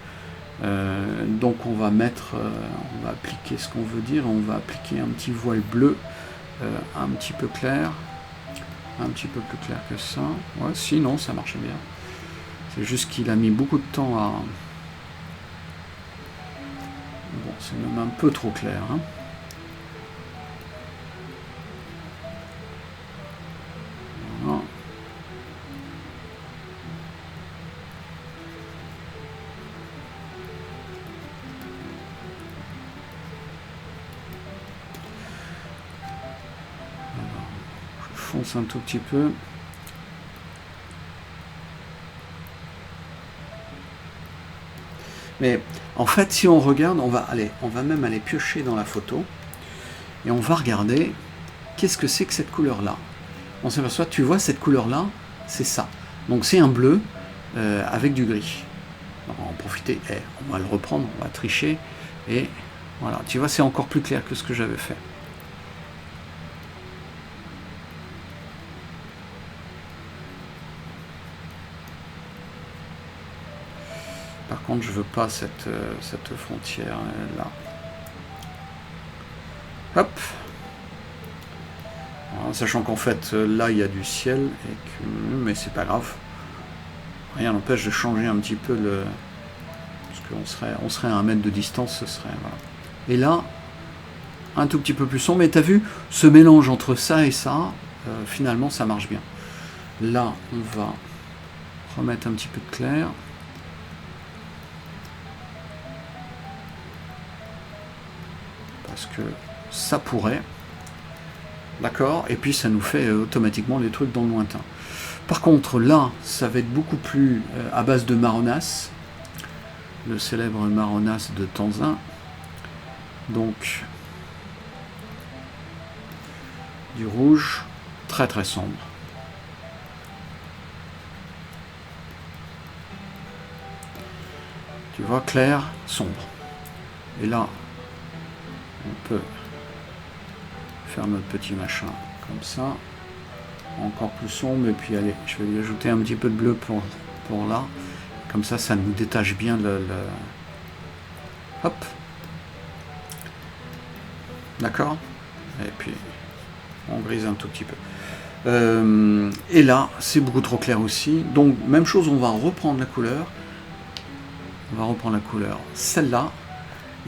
Donc on va appliquer ce qu'on veut dire. On va appliquer un petit voile bleu, un petit peu clair. Un petit peu plus clair que ça. Ouais, sinon, ça marche bien. C'est juste qu'il a mis beaucoup de temps à... Bon, c'est même un peu trop clair. Hein. Voilà. Alors, je fonce un tout petit peu. Mais en fait, si on regarde, on va même aller piocher dans la photo et on va regarder qu'est-ce que c'est que cette couleur-là. On s'aperçoit, tu vois, cette couleur-là, c'est ça. Donc c'est un bleu avec du gris. Alors, on va en profiter, on va le reprendre, on va tricher et voilà. Tu vois, c'est encore plus clair que ce que j'avais fait. Par contre, je veux pas cette frontière là. Hop. Alors, sachant qu'en fait, là, il y a du ciel, mais c'est pas grave. Rien n'empêche de changer un petit peu le... Parce qu'on serait à 1 mètre de distance, ce serait... Voilà. Et là, un tout petit peu plus sombre. Mais tu as vu, ce mélange entre ça et ça, finalement, ça marche bien. Là, on va remettre un petit peu de clair. Parce que ça pourrait, d'accord, et puis ça nous fait automatiquement les trucs dans le lointain. Par contre là, ça va être beaucoup plus à base de marronasse, le célèbre marronasse de Tanzin. Donc du rouge très très sombre. Tu vois, clair, sombre. Et là, on peut faire notre petit machin comme ça, encore plus sombre, et puis allez, je vais lui ajouter un petit peu de bleu pour là, comme ça nous détache bien Hop. D'accord. Et puis, on grise un tout petit peu. Et là, c'est beaucoup trop clair aussi. Donc, même chose, on va reprendre la couleur. On va reprendre la couleur, celle-là.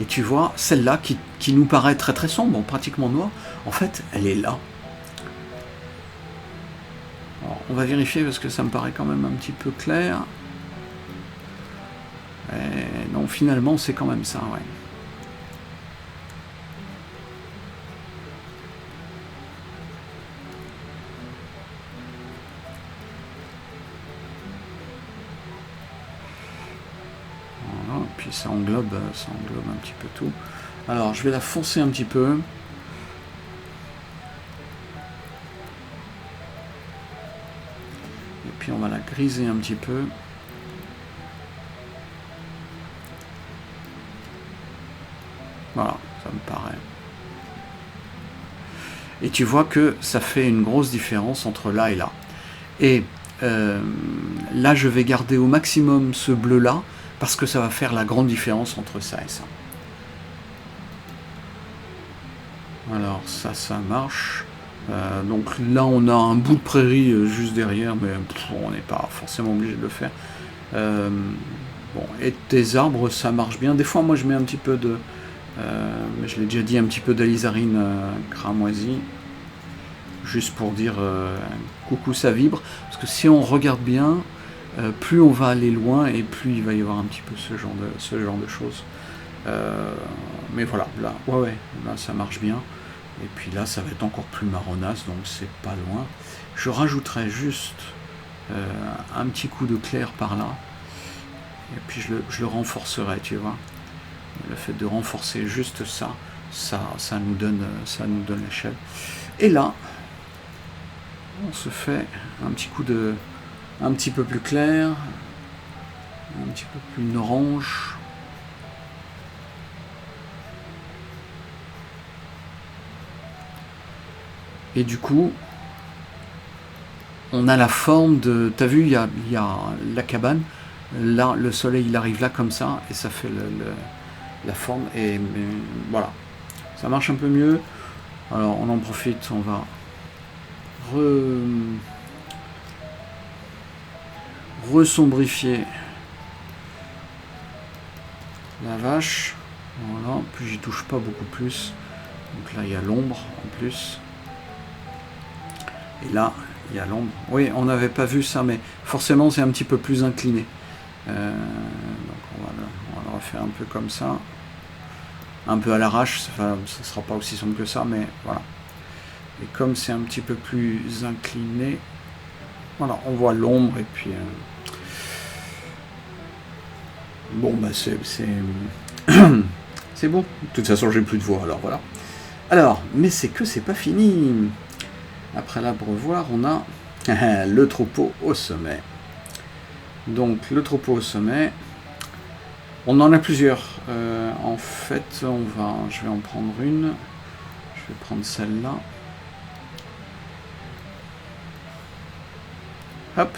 Et tu vois, celle-là qui nous paraît très très sombre, pratiquement noire, en fait, elle est là. Alors, on va vérifier parce que ça me paraît quand même un petit peu clair. Et non, finalement, c'est quand même ça, ouais. Voilà, puis ça englobe un petit peu tout. Alors, je vais la foncer un petit peu. Et puis, on va la griser un petit peu. Voilà, ça me paraît. Et tu vois que ça fait une grosse différence entre là et là. Et là, je vais garder au maximum ce bleu-là, parce que ça va faire la grande différence entre ça et ça. Alors, ça marche. Donc là, on a un bout de prairie juste derrière, mais on n'est pas forcément obligé de le faire. Bon, et des arbres, ça marche bien. Des fois, moi, je mets un petit peu de... mais je l'ai déjà dit, un petit peu d'alizarine cramoisie, juste pour dire coucou, ça vibre. Parce que si on regarde bien, plus on va aller loin et plus il va y avoir un petit peu ce genre de choses. Mais voilà, là, ouais, là ça marche bien. Et puis là, ça va être encore plus marronasse, donc c'est pas loin. Je rajouterai juste un petit coup de clair par là. Et puis je le renforcerai, tu vois. Le fait de renforcer juste ça nous donne l'échelle. Et là, on se fait un petit coup de... un petit peu plus clair, un petit peu plus orange. Et du coup, on a la forme de... T'as vu, il y a la cabane. Là, le soleil, il arrive là comme ça, et ça fait la forme. Et voilà, ça marche un peu mieux. Alors, on en profite, on va resombrifier la vache. Voilà, puis j'y touche pas beaucoup plus. Donc là, il y a l'ombre en plus. Et là, il y a l'ombre. Oui, on n'avait pas vu ça, mais forcément, c'est un petit peu plus incliné. Donc on va le refaire un peu comme ça. Un peu à l'arrache, ça ne sera pas aussi sombre que ça, mais voilà. Et comme c'est un petit peu plus incliné, voilà, on voit l'ombre et puis... Bon, bah c'est c'est bon. De toute façon, j'ai plus de voix, alors voilà. Alors, mais c'est pas fini. Après l'abreuvoir, on a le troupeau au sommet. Donc, le troupeau au sommet, on en a plusieurs. En fait, je vais en prendre une. Je vais prendre celle-là. Hop.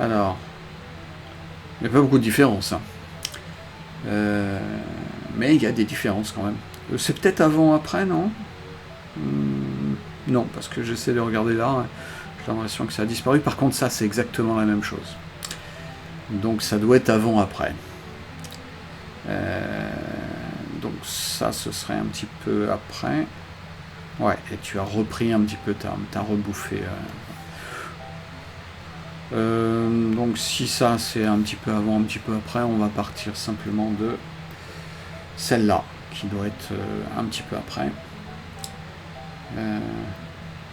Alors, il n'y a pas beaucoup de différence. Hein. Mais il y a des différences quand même. C'est peut-être avant-après, non? Non, parce que j'essaie de regarder là. J'ai l'impression que ça a disparu. Par contre, ça, c'est exactement la même chose. Donc, ça doit être avant-après. Donc, ça, ce serait un petit peu après. Ouais, et tu as repris un petit peu, t'as rebouffé. Donc si ça c'est un petit peu avant, un petit peu après, on va partir simplement de celle-là, qui doit être un petit peu après.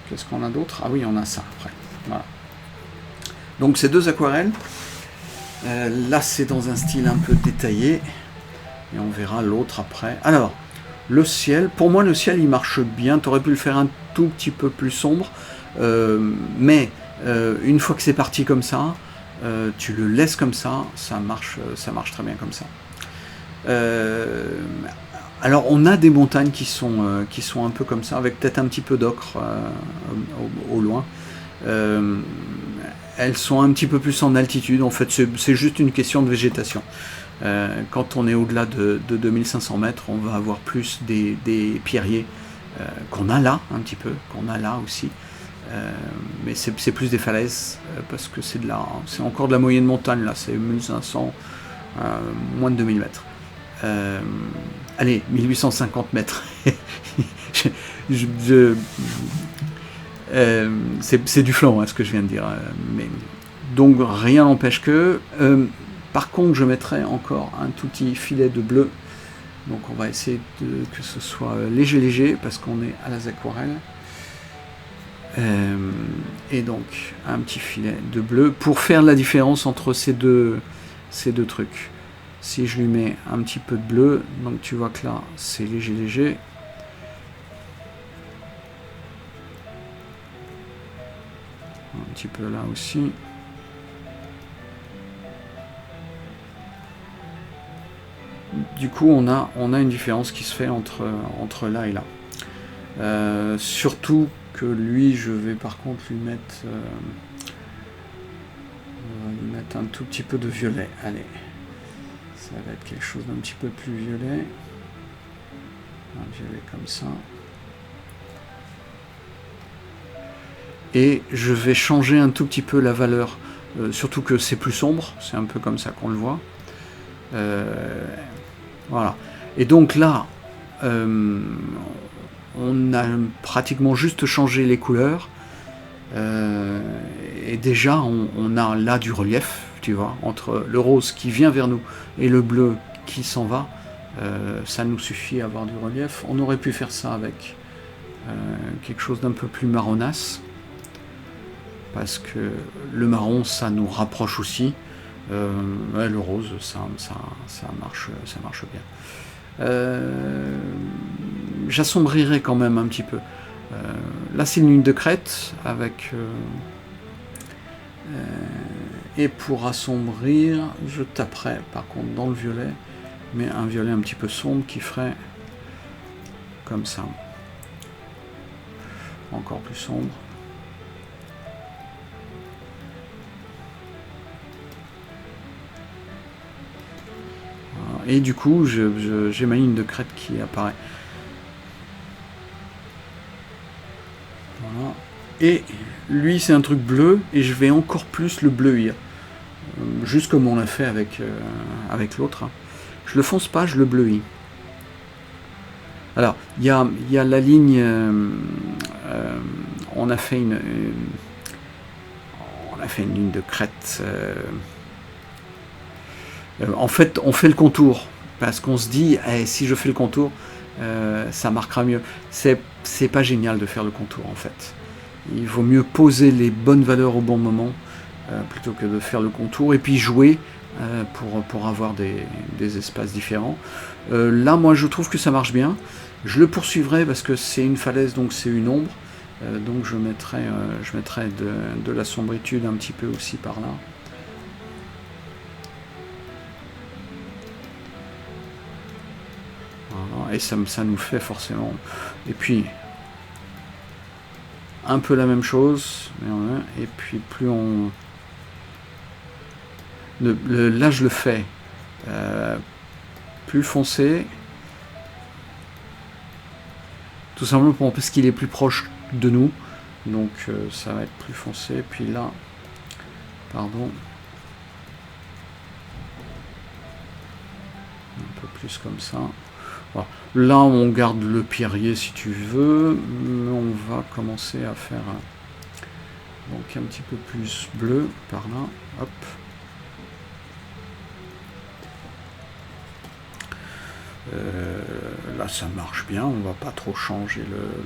Qu'est-ce qu'on a d'autre? Ah oui, on a ça après. Voilà. Donc ces deux aquarelles, là c'est dans un style un peu détaillé, et on verra l'autre après. Alors, le ciel, pour moi le ciel il marche bien, tu aurais pu le faire un tout petit peu plus sombre, mais une fois que c'est parti comme ça, tu le laisses comme ça, ça marche très bien comme ça. Alors on a des montagnes qui sont un peu comme ça, avec peut-être un petit peu d'ocre au loin. Elles sont un petit peu plus en altitude, en fait c'est juste une question de végétation. Quand on est au-delà de 2500 mètres, on va avoir plus des pierriers qu'on a là, un petit peu, qu'on a là aussi. Mais c'est plus des falaises, parce que c'est encore de la moyenne montagne, là, c'est 1500, moins de 2000 mètres. Allez, 1850 mètres. C'est du flanc, hein, ce que je viens de dire. Mais, donc rien n'empêche que... par contre, je mettrai encore un tout petit filet de bleu. Donc on va essayer que ce soit léger, parce qu'on est à la aquarelle. Et donc un petit filet de bleu pour faire la différence entre ces deux trucs. Si je lui mets un petit peu de bleu, donc tu vois que là c'est léger. Un petit peu là aussi. Du coup on a une différence qui se fait entre là et là. Surtout que lui, je vais par contre lui mettre un tout petit peu de violet. Allez, ça va être quelque chose d'un petit peu plus violet. Un violet comme ça. Et je vais changer un tout petit peu la valeur, surtout que c'est plus sombre, c'est un peu comme ça qu'on le voit. Voilà. Et donc là, on a pratiquement juste changé les couleurs, et déjà on a là du relief, tu vois, entre le rose qui vient vers nous et le bleu qui s'en va. Ça nous suffit à avoir du relief. On aurait pu faire ça avec quelque chose d'un peu plus marronasse, parce que le marron ça nous rapproche aussi. Ouais, le rose ça marche bien. J'assombrirai quand même un petit peu. Là c'est une ligne de crête avec et pour assombrir je taperai par contre dans le violet, mais un violet un petit peu sombre qui ferait comme ça, encore plus sombre. Et du coup j'ai ma ligne de crête qui apparaît. Voilà. Et lui c'est un truc bleu, et je vais encore plus le bleuir, juste comme on l'a fait avec l'autre. Je le fonce pas, je le bleuis. Alors il y a la ligne, on a fait une ligne de crête. En fait, on fait le contour, parce qu'on se dit, si je fais le contour, ça marquera mieux. C'est pas génial de faire le contour, en fait. Il vaut mieux poser les bonnes valeurs au bon moment, plutôt que de faire le contour, et puis jouer pour avoir des espaces différents. Là, moi, je trouve que ça marche bien. Je le poursuivrai, parce que c'est une falaise, donc c'est une ombre. Donc je mettrai de la sombritude un petit peu aussi par là. Et ça nous fait forcément. Et puis un peu la même chose, et puis plus on... là je le fais plus foncé, tout simplement parce qu'il est plus proche de nous, donc ça va être plus foncé. Puis là, pardon, un peu plus comme ça. Voilà. Là on garde le pierrier si tu veux, mais on va commencer à faire donc un petit peu plus bleu par là. Hop. Là ça marche bien, on va pas trop changer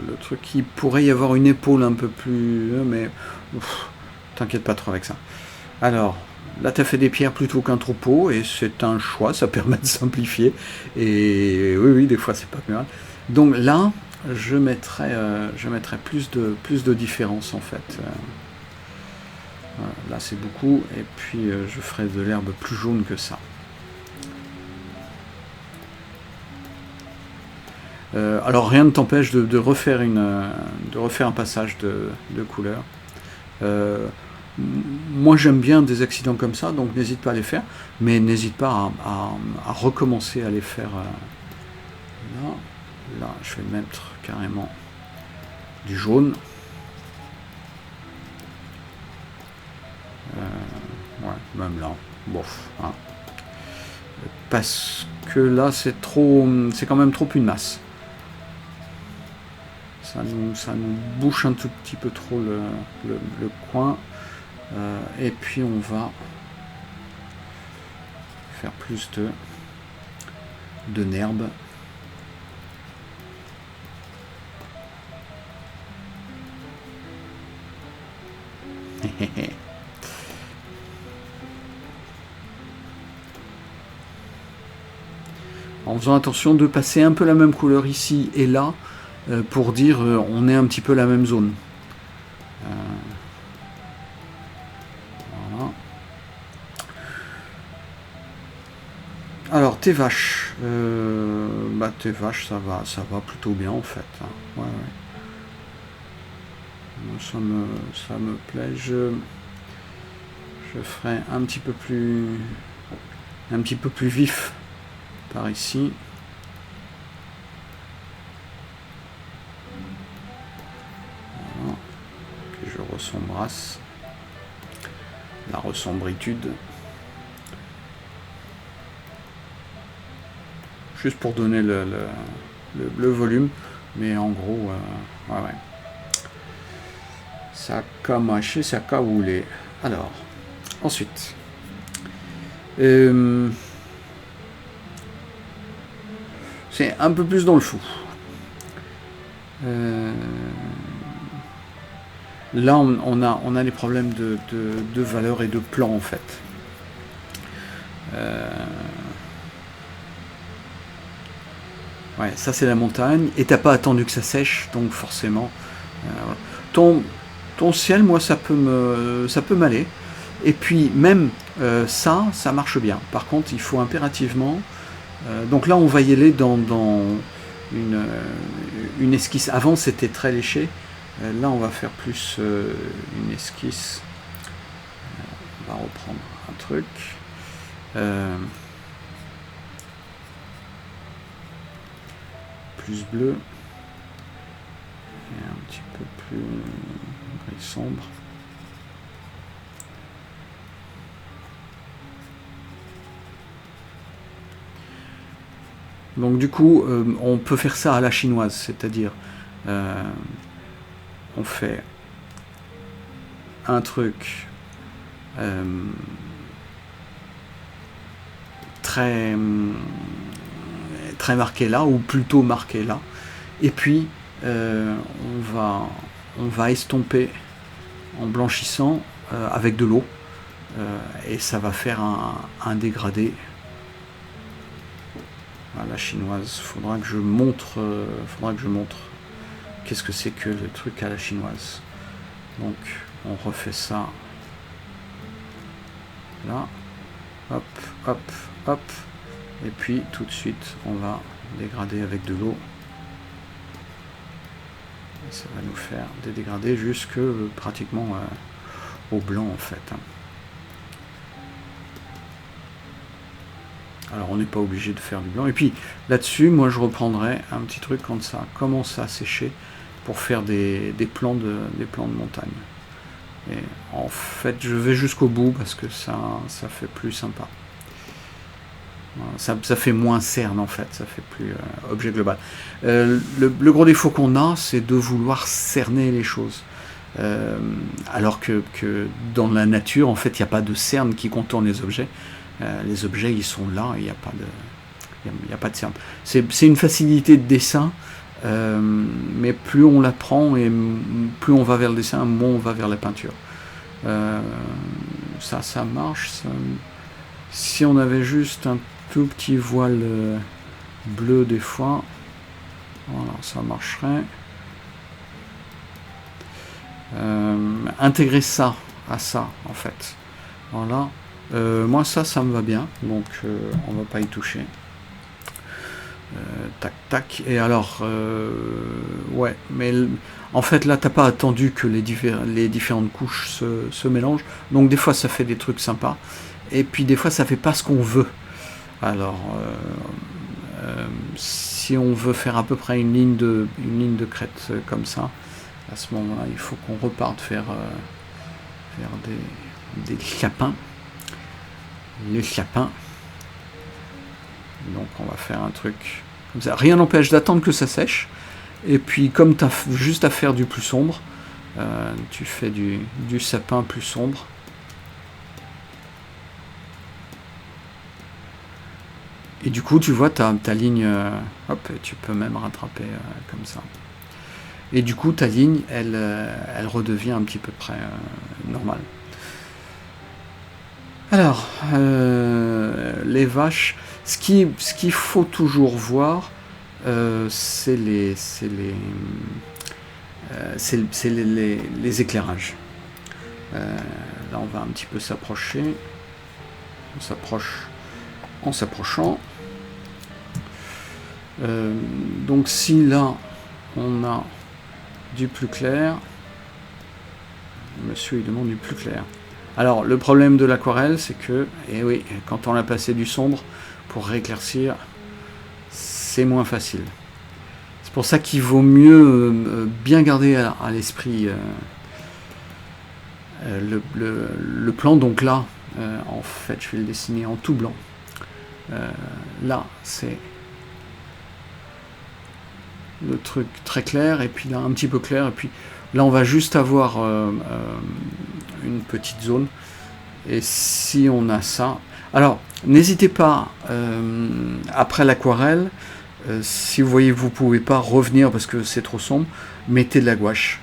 le truc. Il pourrait y avoir une épaule un peu plus, mais t'inquiète pas trop avec ça. Alors là, tu as fait des pierres plutôt qu'un troupeau, et c'est un choix, ça permet de simplifier. Et oui, des fois, c'est pas mal. Donc là, je mettrai plus de différence, en fait. Voilà, là, c'est beaucoup, et puis je ferai de l'herbe plus jaune que ça. Alors, rien ne t'empêche de refaire un passage de couleur. moi j'aime bien des accidents comme ça, donc n'hésite pas à les faire, mais n'hésite pas à recommencer à les faire. Là, je vais mettre carrément du jaune. Ouais, même là, bof. Hein. Parce que là, c'est quand même trop une masse. Ça nous bouche un tout petit peu trop le coin. Et puis on va faire plus de nerbes. En faisant attention de passer un peu la même couleur ici et là, pour dire on est un petit peu la même zone. Voilà. Alors tes vaches, tes vaches ça va plutôt bien en fait. Hein. Ouais. Ça me plaît. Je ferai un petit peu plus vif par ici. Voilà. Puis je ressombrasse la ressombritude. Juste pour donner le volume, mais en gros, ouais. Ça a marché, ça a roulé. Alors, ensuite, c'est un peu plus dans le fou. Là, on a les problèmes de valeur et de plan en fait. Ouais, ça c'est la montagne, et t'as pas attendu que ça sèche, donc forcément, ton ciel, moi, ça peut m'aller. Et puis même ça marche bien. Par contre, il faut impérativement. Donc là, on va y aller dans une esquisse. Avant, c'était très léché. Là, on va faire plus une esquisse. On va reprendre un truc. Plus bleu. Et un petit peu plus gris sombre. Donc du coup, on peut faire ça à la chinoise, c'est-à-dire on fait un truc très marqué là, ou plutôt marqué là, et puis on va estomper en blanchissant avec de l'eau, et ça va faire un dégradé. À la chinoise, faudra que je montre qu'est-ce que c'est que le truc à la chinoise. Donc on refait ça là, hop, et puis tout de suite on va dégrader avec de l'eau. Ça va nous faire des dégradés jusque pratiquement au blanc en fait. Alors on n'est pas obligé de faire du blanc. Et puis là-dessus, moi je reprendrai un petit truc quand ça commence à sécher pour faire des plans de montagne. Et en fait, je vais jusqu'au bout parce que ça fait plus sympa. Ça fait moins cerne en fait, ça fait plus objet global. Le gros défaut qu'on a, c'est de vouloir cerner les choses. Alors que dans la nature, en fait, il n'y a pas de cerne qui contourne les objets. Les objets, ils sont là, il n'y a pas de cerne. C'est une facilité de dessin, mais plus on l'apprend et plus on va vers le dessin, moins on va vers la peinture. Ça marche. Si on avait juste un tout petit voile bleu des fois, voilà, ça marcherait. Intégrer ça à ça, en fait. Voilà. Moi ça me va bien, donc on va pas y toucher. Tac, tac. Et alors, ouais, mais en fait, là, t'as pas attendu que les différentes couches se mélangent. Donc, des fois, ça fait des trucs sympas. Et puis, des fois, ça fait pas ce qu'on veut. Alors, si on veut faire à peu près une ligne de crête comme ça, à ce moment-là, il faut qu'on reparte vers des chapins. Les chapins. Donc, on va faire un truc comme ça. Rien n'empêche d'attendre que ça sèche. Et puis, comme tu as juste à faire du plus sombre, tu fais du sapin plus sombre. Et du coup, tu vois ta ligne, hop, tu peux même rattraper comme ça. Et du coup, ta ligne, elle redevient un petit peu près normale. Alors, les vaches, ce qu'il faut toujours voir, c'est les éclairages. Là, on va un petit peu s'approcher. On s'approche en s'approchant. Donc si là on a du plus clair, monsieur il demande du plus clair. Alors le problème de l'aquarelle, c'est que, et oui, quand on a passé du sombre, pour rééclaircir, c'est moins facile. C'est pour ça qu'il vaut mieux bien garder à l'esprit le plan. Donc là, en fait, je vais le dessiner en tout blanc. Là, c'est le truc très clair, et puis là un petit peu clair, et puis là on va juste avoir une petite zone. Et si on a ça, alors n'hésitez pas après l'aquarelle, si vous voyez vous pouvez pas revenir parce que c'est trop sombre, mettez de la gouache.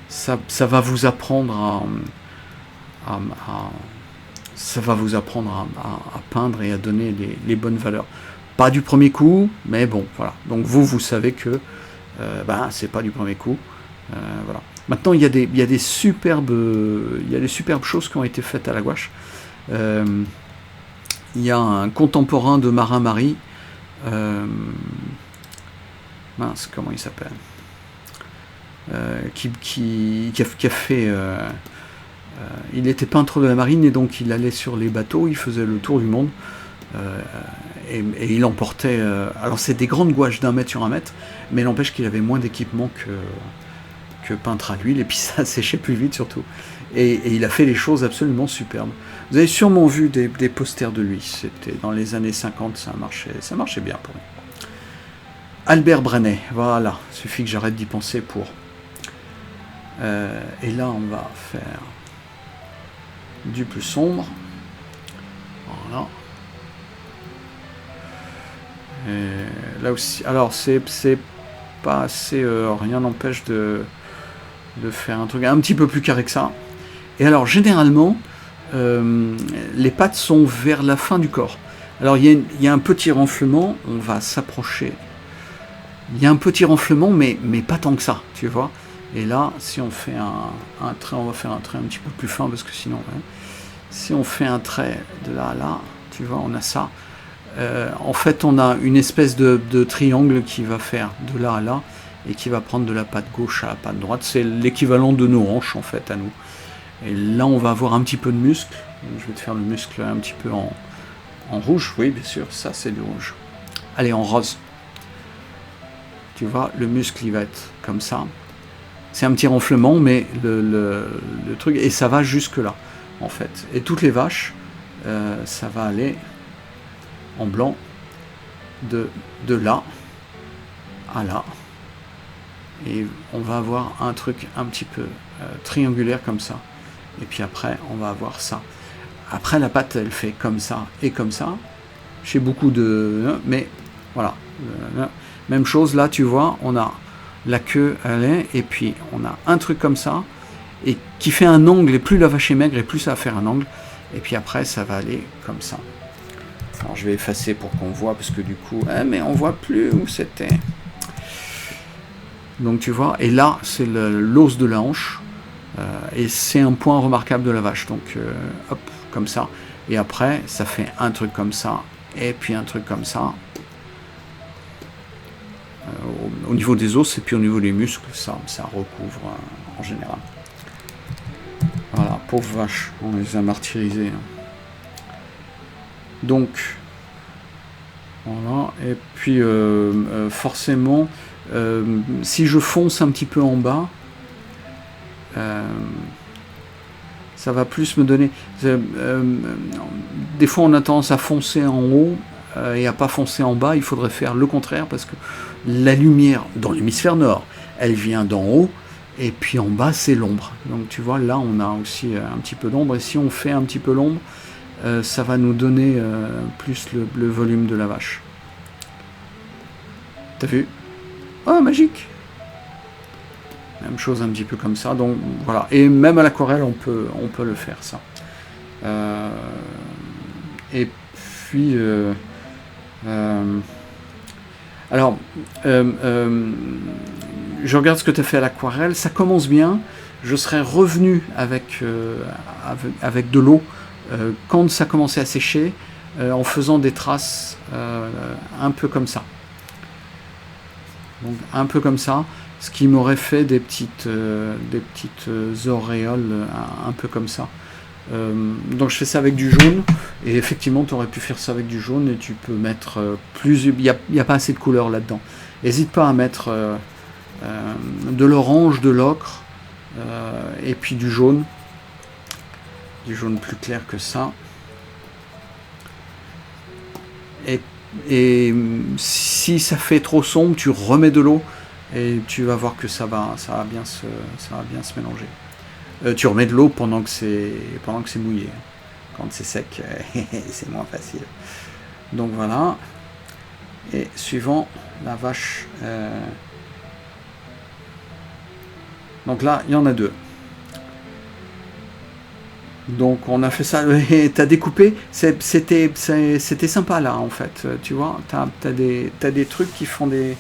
Ça va vous apprendre ça va vous apprendre à peindre et à donner les bonnes valeurs. Pas du premier coup, mais bon, voilà. Donc vous savez que c'est pas du premier coup. Voilà. Maintenant, il y a des superbes choses qui ont été faites à la gouache. Il y a un contemporain de Marin Marie. Mince, comment il s'appelle, qui a fait... il était peintre de la marine et donc il allait sur les bateaux, il faisait le tour du monde et il emportait... alors c'est des grandes gouaches d'1 mètre sur 1 mètre, mais n'empêche qu'il avait moins d'équipement que peintre à l'huile, et puis ça séchait plus vite surtout. Et il a fait des choses absolument superbes. Vous avez sûrement vu des posters de lui, c'était dans les années 50, ça marchait bien pour lui. Albert Brenet, voilà, il suffit que j'arrête d'y penser pour... et là on va faire du plus sombre, voilà. Et là aussi, alors c'est pas assez, rien n'empêche de faire un truc un petit peu plus carré que ça. Et alors généralement les pattes sont vers la fin du corps. Alors il y a un petit renflement, on va s'approcher. Il y a un petit renflement, mais pas tant que ça, tu vois. Et là, si on fait un trait, on va faire un trait un petit peu plus fin, parce que sinon, ouais, si on fait un trait de là à là, tu vois, on a ça. En fait, on a une espèce de triangle qui va faire de là à là, et qui va prendre de la patte gauche à la patte droite. C'est l'équivalent de nos hanches, en fait, à nous. Et là, on va avoir un petit peu de muscle. Je vais te faire le muscle un petit peu en rouge. Oui, bien sûr, ça, c'est du rouge. Allez, en rose. Tu vois, le muscle, il va être comme ça. C'est un petit renflement, mais le truc... Et ça va jusque là, en fait. Et toutes les vaches, ça va aller en blanc de là à là. Et on va avoir un truc un petit peu triangulaire comme ça. Et puis après, on va avoir ça. Après, la pâte, elle fait comme ça et comme ça. Chez beaucoup de... Mais voilà. Même chose, là, tu vois, on a la queue, elle est, et puis on a un truc comme ça, et qui fait un angle, et plus la vache est maigre, et plus ça va faire un angle. Et puis après, ça va aller comme ça. Alors, je vais effacer pour qu'on voit, parce que du coup... mais on voit plus où c'était. Donc, tu vois, et là, c'est l'os de la hanche. Et c'est un point remarquable de la vache. Donc, hop, comme ça. Et après, ça fait un truc comme ça, et puis un truc comme ça. au niveau des os et puis au niveau des muscles, ça recouvre en général. Voilà, pauvre vache, on les a martyrisés. Donc, voilà, et puis forcément, si je fonce un petit peu en bas, ça va plus me donner... des fois on a tendance à foncer en haut et à pas foncer en bas, il faudrait faire le contraire parce que la lumière dans l'hémisphère nord, elle vient d'en haut et puis en bas c'est l'ombre. Donc tu vois, là on a aussi un petit peu d'ombre et si on fait un petit peu l'ombre, ça va nous donner plus le volume de la vache. T'as vu? Oh, magique! Même chose un petit peu comme ça, donc voilà. Et même à l'aquarelle, on peut le faire, ça. Et puis... alors, je regarde ce que tu as fait à l'aquarelle, ça commence bien. Je serais revenu avec de l'eau quand ça commençait à sécher, en faisant des traces un peu comme ça. Donc un peu comme ça, ce qui m'aurait fait des petites auréoles un peu comme ça. Donc je fais ça avec du jaune, et effectivement tu aurais pu faire ça avec du jaune, et tu peux mettre plus... Il n'y a pas assez de couleur là-dedans. N'hésite pas à mettre de l'orange, de l'ocre, et puis du jaune plus clair que ça. Et si ça fait trop sombre, tu remets de l'eau et tu vas voir que ça va bien se mélanger. Tu remets de l'eau pendant que c'est mouillé. Quand c'est sec, c'est moins facile. Donc voilà. Et suivant, la vache. Donc là, il y en a deux. Donc on a fait ça, et t'as découpé, c'était sympa là en fait, tu vois, t'as des trucs qui font des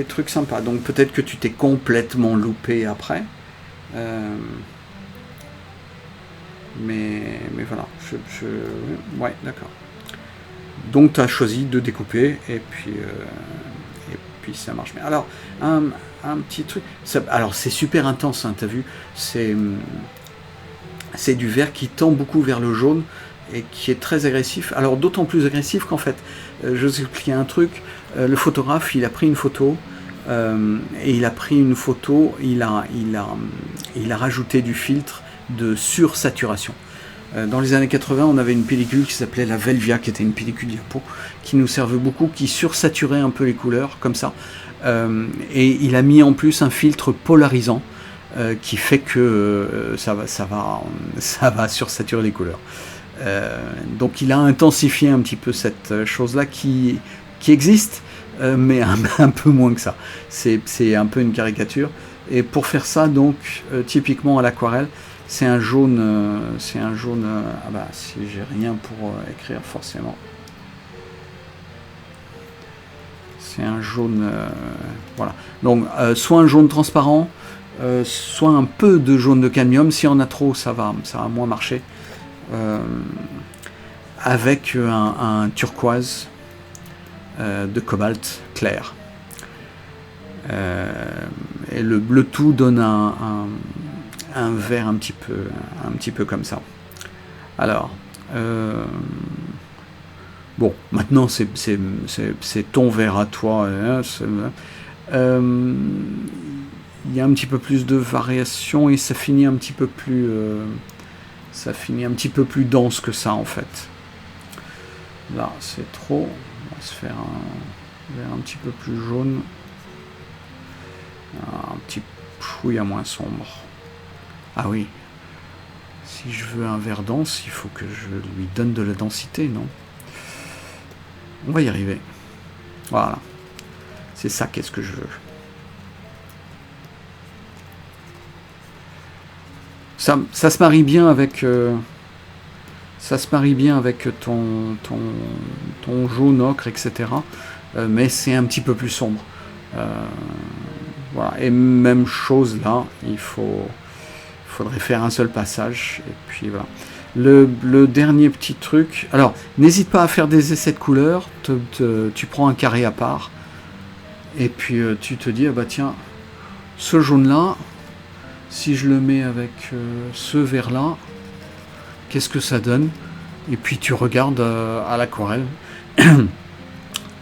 trucs sympas, donc peut-être que tu t'es complètement loupé après, mais voilà, ouais, d'accord. Donc tu as choisi de découper, et puis ça marche bien. Alors, un petit truc, alors c'est super intense, hein, t'as vu, c'est du vert qui tend beaucoup vers le jaune et qui est très agressif. Alors d'autant plus agressif qu'en fait, je vais vous expliquer un truc, le photographe, il a pris une photo, et il a rajouté du filtre de sursaturation. Dans les années 80, on avait une pellicule qui s'appelait la Velvia, qui était une pellicule diapo, qui nous servait beaucoup, qui sursaturait un peu les couleurs, comme ça. Et il a mis en plus un filtre polarisant, qui fait que ça va sursaturer les couleurs. Donc il a intensifié un petit peu cette chose-là qui existe, mais un peu moins que ça. C'est un peu une caricature. Et pour faire ça, donc, typiquement à l'aquarelle, c'est un jaune... ah bah, si j'ai rien pour écrire, forcément. C'est un jaune... voilà. Donc, soit un jaune transparent, soit un peu de jaune de cadmium. Si on a trop, ça va moins marcher. Avec un turquoise de cobalt clair. Et le tout donne un vert un petit peu comme ça. Alors, bon, maintenant c'est ton vert à toi. Il y a un petit peu plus de variation et ça finit un petit peu plus dense que ça en fait. Là c'est trop, on va se faire un vert un petit peu plus jaune, un petit chouïa moins sombre. Ah oui, si je veux un vert dense, il faut que je lui donne de la densité, non? On va y arriver. Voilà, c'est ça, qu'est-ce que je veux. Ça se marie bien avec ton jaune ocre, etc. Mais c'est un petit peu plus sombre. Voilà. Et même chose là, faudrait faire un seul passage. Et puis voilà. Le dernier petit truc. Alors, n'hésite pas à faire des essais de couleurs. Tu prends un carré à part Et puis tu te dis, ah bah tiens, ce jaune-là, si je le mets avec ce vert-là, qu'est-ce que ça donne? Et puis tu regardes à l'aquarelle.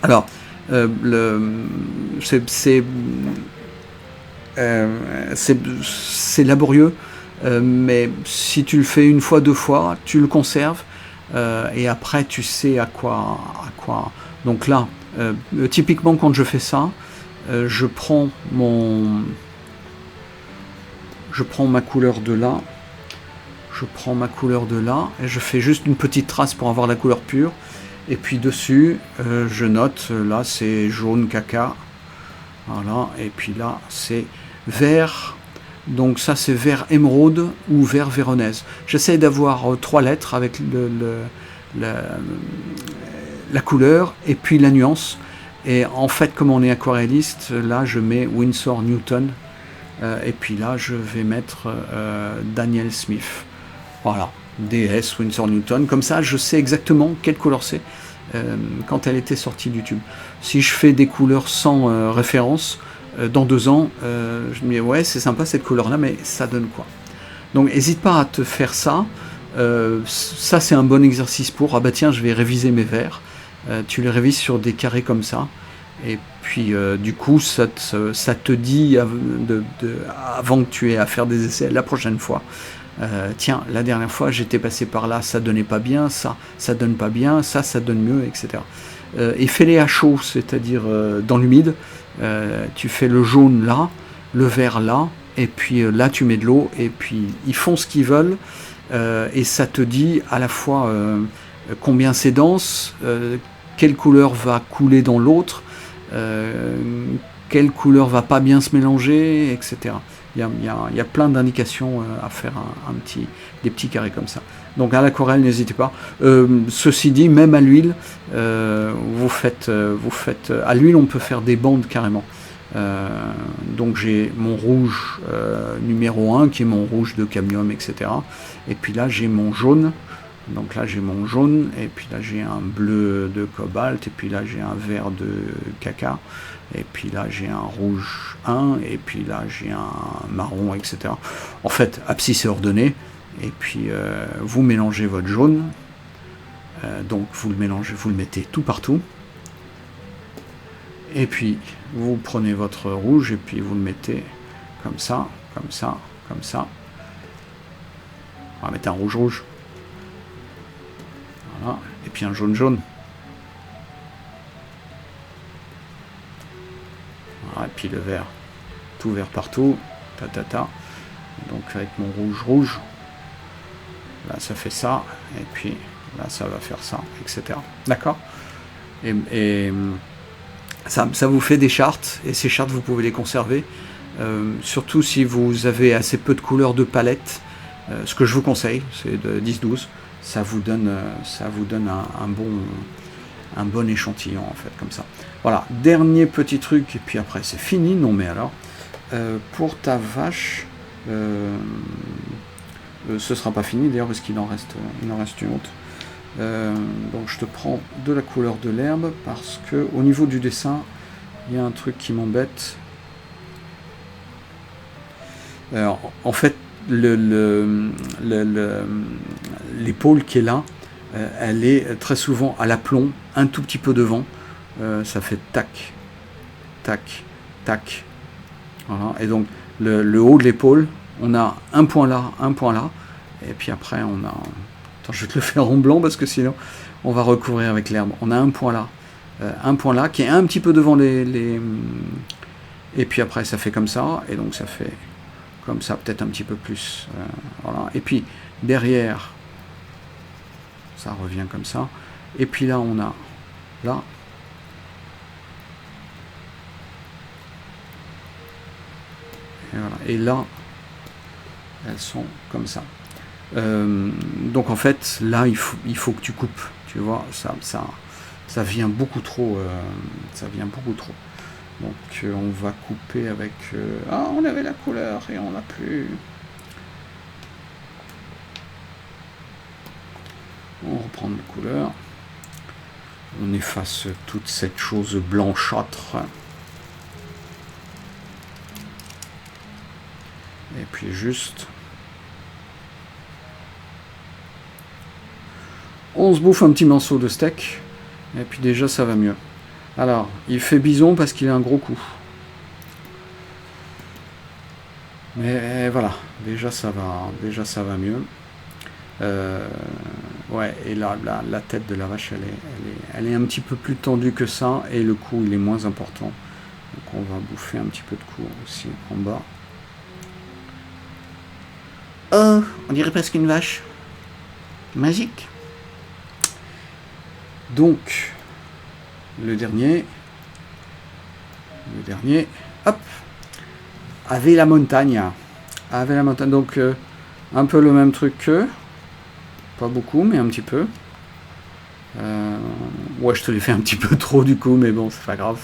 Alors, c'est laborieux, mais si tu le fais une fois, deux fois, tu le conserves, et après tu sais à quoi. Donc là, typiquement quand je fais ça, je prends ma couleur de là, et je fais juste une petite trace pour avoir la couleur pure. Et puis dessus, je note, là c'est jaune caca, voilà, et puis là c'est vert, donc ça c'est vert émeraude ou vert véronèse. J'essaie d'avoir 3 lettres avec la couleur et puis la nuance. Et en fait, comme on est aquarelliste, là je mets Winsor Newton, et puis là je vais mettre Daniel Smith. Voilà, DS, Winsor Newton. Comme ça, je sais exactement quelle couleur c'est quand elle était sortie du tube. Si je fais des couleurs sans référence, dans 2 ans, je me dis ouais, c'est sympa cette couleur-là, mais ça donne quoi? Donc, n'hésite pas à te faire ça. Ça, c'est un bon exercice pour, ah bah tiens, je vais réviser mes verres. Tu les révises sur des carrés comme ça. Et puis, du coup, ça te dit, avant que tu aies à faire des essais la prochaine fois, tiens, la dernière fois j'étais passé par là, ça donnait pas bien, ça donne pas bien, ça donne mieux, etc. Et fais-les à chaud, c'est-à-dire dans l'humide. Tu fais le jaune là, le vert là, et puis là tu mets de l'eau, et puis ils font ce qu'ils veulent, et ça te dit à la fois combien c'est dense, quelle couleur va couler dans l'autre, quelle couleur va pas bien se mélanger, etc. Il y a plein d'indications à faire des petits carrés comme ça. Donc à l'aquarelle, n'hésitez pas. Ceci dit, même à l'huile, vous faites à l'huile, on peut faire des bandes carrément. Donc j'ai mon rouge numéro 1 qui est mon rouge de cadmium, etc. Et puis là j'ai mon jaune. Donc là j'ai mon jaune, et puis là j'ai un bleu de cobalt, et puis là j'ai un vert de caca, et puis là j'ai un rouge 1, et puis là j'ai un marron, etc. En fait, abscisse est ordonnée, et puis vous mélangez votre jaune, donc vous le mélangez, vous le mettez tout partout, et puis vous prenez votre rouge, et puis vous le mettez comme ça, comme ça, comme ça. On va mettre un rouge-rouge. Voilà. Et puis un jaune-jaune. Voilà. Et puis le vert. Tout vert partout. Donc avec mon rouge-rouge. Là ça fait ça. Et puis là ça va faire ça, etc. D'accord? Et ça vous fait des chartes. Et ces chartes vous pouvez les conserver. Surtout si vous avez assez peu de couleurs de palette. Ce que je vous conseille, c'est de 10-12. Ça vous donne un bon échantillon, en fait, comme ça. Voilà, dernier petit truc, et puis après c'est fini. Non mais alors, pour ta vache, ce sera pas fini d'ailleurs, parce qu'il en reste une autre. Donc je te prends de la couleur de l'herbe, parce que au niveau du dessin, il y a un truc qui m'embête. En fait, l'épaule qui est là, elle est très souvent à l'aplomb, un tout petit peu devant, ça fait tac, tac, tac. Voilà. Et donc le haut de l'épaule, on a un point là, et puis après on a... Attends, je vais te le faire en blanc parce que sinon on va recouvrir avec l'herbe. On a un point là qui est un petit peu devant les... Et puis après ça fait comme ça, et donc ça fait... comme ça, peut-être un petit peu plus. Voilà. Et puis derrière, ça revient comme ça. Et puis là, on a là. Et, voilà. Et là, elles sont comme ça. Donc en fait, là, il faut que tu coupes. Tu vois, ça vient beaucoup trop. Ça vient beaucoup trop. Donc on va couper avec... Ah, on avait la couleur et on l'a plus. On reprend la couleur. On efface toute cette chose blanchâtre. Et puis juste... On se bouffe un petit morceau de steak. Et puis déjà, ça va mieux. Alors, il fait bison parce qu'il a un gros coup. Mais voilà, déjà ça va mieux. Ouais, et là, la tête de la vache, elle est un petit peu plus tendue que ça, et le cou, il est moins important. Donc on va bouffer un petit peu de cou aussi en bas. Oh, on dirait presque une vache. Magique. Donc, le dernier, hop, Ave la montagne. Ave la montagne, donc un peu le même truc que, pas beaucoup, mais un petit peu. Ouais, je te l'ai fait un petit peu trop du coup, mais bon, c'est pas grave.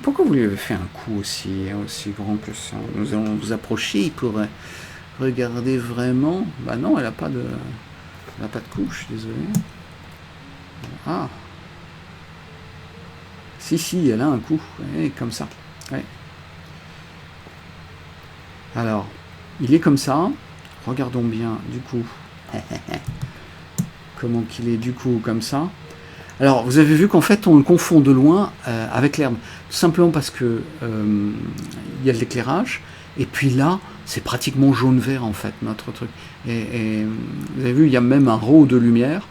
Pourquoi vous lui avez fait un coup aussi grand que ça? Nous allons vous approcher pour regarder vraiment. Bah non, elle a pas de coup, je suis désolé. Ah. Si, elle a un coup, ouais, comme ça. Ouais. Alors, il est comme ça. Regardons bien, du coup. Comment qu'il est, du coup, comme ça. Alors, vous avez vu qu'en fait, on le confond de loin avec l'herbe. Tout simplement parce que y a de l'éclairage. Et puis là, c'est pratiquement jaune-vert, en fait, notre truc. Et vous avez vu, il y a même un raw de lumière.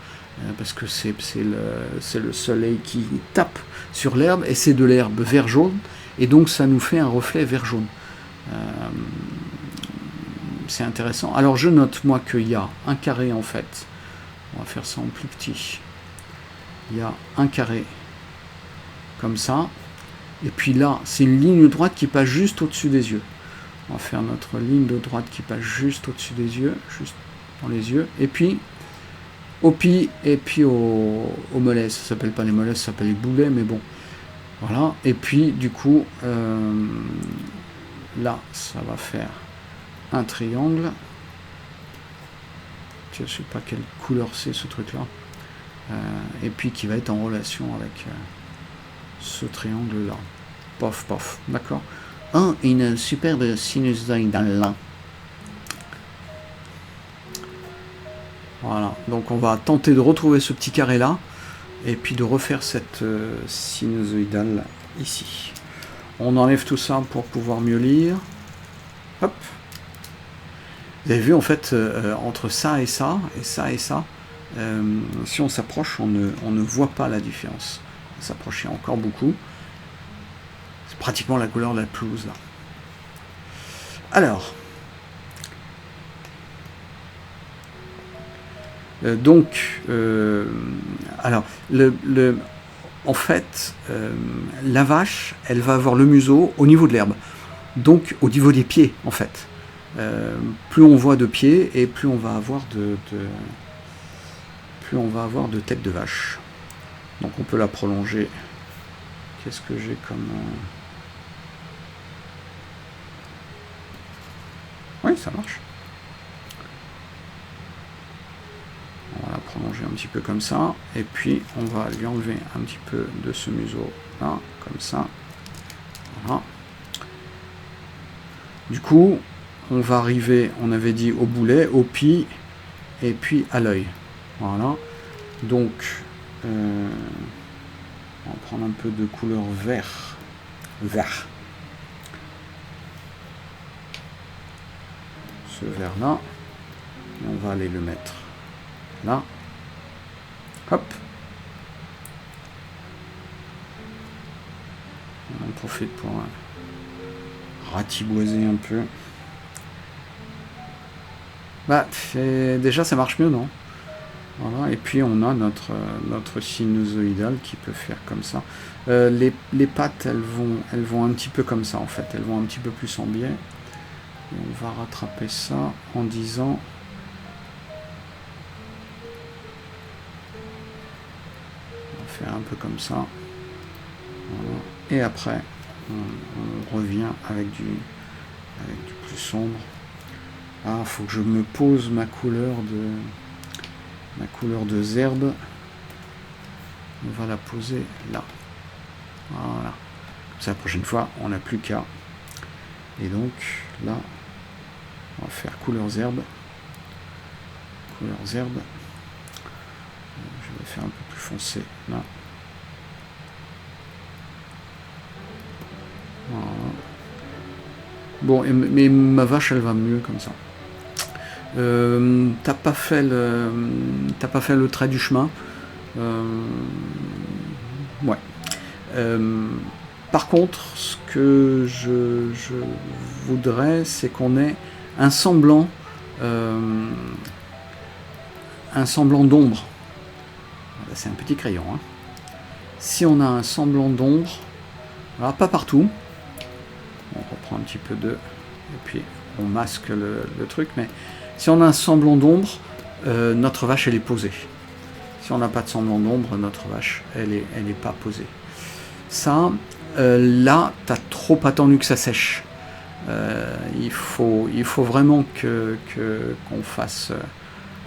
Parce que c'est le soleil qui tape sur l'herbe. Et c'est de l'herbe vert-jaune. Et donc, ça nous fait un reflet vert-jaune. C'est intéressant. Alors, je note, moi, qu'il y a un carré, en fait. On va faire ça en plus petit. Il y a un carré comme ça, et puis là c'est une ligne droite qui passe juste au-dessus des yeux. On va faire notre ligne de droite qui passe juste au-dessus des yeux, juste dans les yeux, et puis au pied et puis au mollet. Ça s'appelle pas les mollets, ça s'appelle les boulets, mais bon, voilà. Et puis du coup là ça va faire un triangle. Je sais pas quelle couleur c'est ce truc là. Et puis qui va être en relation avec ce triangle là. Pof, pof, d'accord. Oh, une superbe sinusoïdale là. Voilà, donc on va tenter de retrouver ce petit carré là, et puis de refaire cette sinusoïdale ici. On enlève tout ça pour pouvoir mieux lire. Hop. Vous avez vu en fait, entre ça et ça, et ça et ça, si on s'approche, on ne voit pas la différence. S'approcher encore beaucoup. C'est pratiquement la couleur de la pelouse là. Alors, alors en fait, la vache, elle va avoir le museau au niveau de l'herbe, donc au niveau des pieds en fait. Plus on voit de pieds et plus on va avoir de tête de vache. Donc on peut la prolonger. Qu'est-ce que j'ai comme... Oui, ça marche. On va la prolonger un petit peu comme ça. Et puis on va lui enlever un petit peu de ce museau là, comme ça. Voilà. Du coup, on va arriver, on avait dit au boulet, au pied et puis à l'œil. Voilà. Donc, on va prendre un peu de couleur vert. Ce vert là. Et on va aller le mettre là. Hop. On en profite pour ratiboiser un peu. Bah, déjà ça marche mieux, non? Voilà, et puis on a notre sinusoïdale qui peut faire comme ça. Les pattes, elles vont un petit peu comme ça en fait, elles vont un petit peu plus en biais. Et on va rattraper ça en disant... On va faire un peu comme ça. Voilà. Et après, on revient avec du plus sombre. Ah, il faut que je me pose ma couleur de zerbe. On va la poser là. Voilà. Comme ça, la prochaine fois, on n'a plus qu'à. Et donc, là, On va faire couleurs herbes. Couleurs herbes. Je vais faire un peu plus foncé là. Voilà. Bon, mais ma vache, elle va mieux comme ça. T'as pas fait le trait du chemin. Ouais. Par contre, ce que je voudrais, c'est qu'on ait un semblant d'ombre. C'est un petit crayon. Hein. Si on a un semblant d'ombre, alors pas partout, on reprend un petit peu et puis on masque le truc, mais si on a un semblant d'ombre, notre vache elle est posée. Si on n'a pas de semblant d'ombre, notre vache elle est pas posée. Ça, là, tu as trop attendu que ça sèche. Il faut vraiment qu'on fasse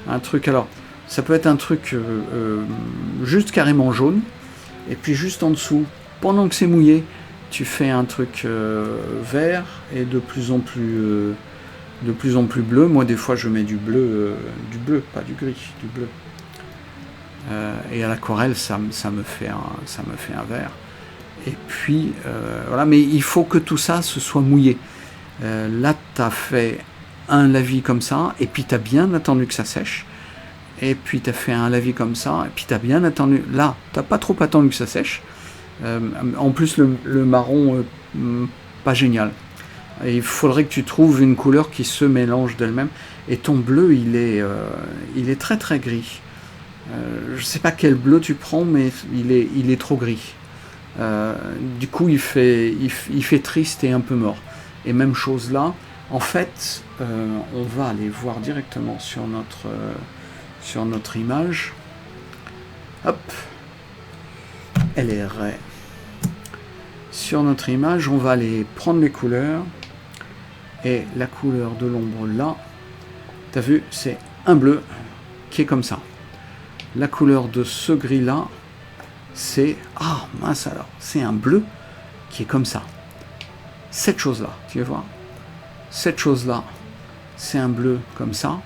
un truc. Alors, ça peut être un truc juste carrément jaune, et puis juste en dessous, pendant que c'est mouillé, tu fais un truc vert et de plus en plus bleu. Moi, des fois, je mets du bleu, pas du gris, du bleu. Et à l'aquarelle, ça me fait un vert. Et puis, voilà, mais il faut que tout ça se soit mouillé. Là, tu as fait un lavis comme ça, et puis tu as bien attendu que ça sèche. Et puis tu as fait un lavis comme ça, et puis tu as bien attendu. Là, tu n'as pas trop attendu que ça sèche. En plus, le marron, pas génial. Et il faudrait que tu trouves une couleur qui se mélange d'elle-même. Et ton bleu, il est très très gris. Je ne sais pas quel bleu tu prends, mais il est trop gris. Du coup, il fait triste et un peu mort. Et même chose là. En fait, on va aller voir directement sur notre image. Hop. LR. Sur notre image, on va aller prendre les couleurs. Et la couleur de l'ombre là, tu as vu, c'est un bleu qui est comme ça. La couleur de ce gris là, c'est... Ah mince alors, c'est un bleu qui est comme ça. Cette chose là, tu vas voir. Cette chose là, c'est un bleu comme ça.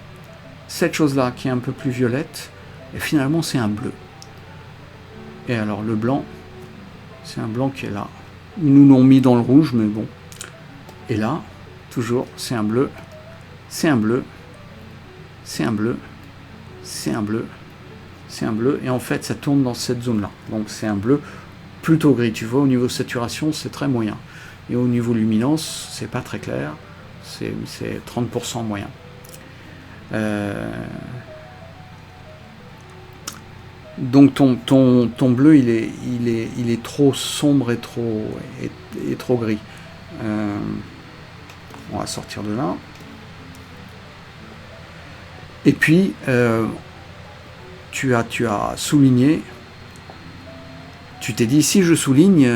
Cette chose là qui est un peu plus violette. Et finalement c'est un bleu. Et alors le blanc, c'est un blanc qui est là. Ils nous l'ont mis dans le rouge, mais bon. Et là, toujours, c'est un bleu. C'est un bleu. C'est un bleu. C'est un bleu. C'est un bleu, et en fait ça tourne dans cette zone là, donc c'est un bleu plutôt gris. Tu vois, au niveau saturation c'est très moyen, et au niveau luminance c'est pas très clair, c'est 30% moyen. Donc ton bleu il est trop sombre et trop gris. On va sortir de là, et puis tu as souligné, tu t'es dit si je souligne,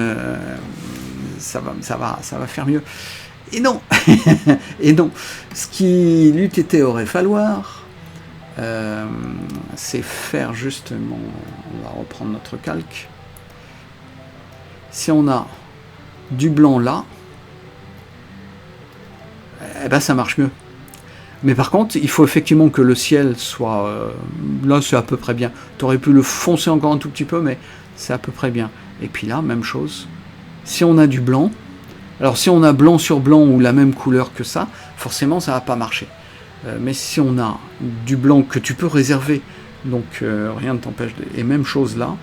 ça va faire mieux. Et non, et non. Ce qui l'eût été aurait falloir, c'est faire justement, on va reprendre notre calque. Si on a du blanc là, eh ben ça marche mieux. Mais par contre, il faut effectivement que le ciel soit... là, c'est à peu près bien. Tu aurais pu le foncer encore un tout petit peu, mais c'est à peu près bien. Et puis là, même chose. Si on a du blanc, alors si on a blanc sur blanc ou la même couleur que ça, forcément, ça ne va pas marcher. Mais si on a du blanc que tu peux réserver, donc rien ne t'empêche... Et même chose là.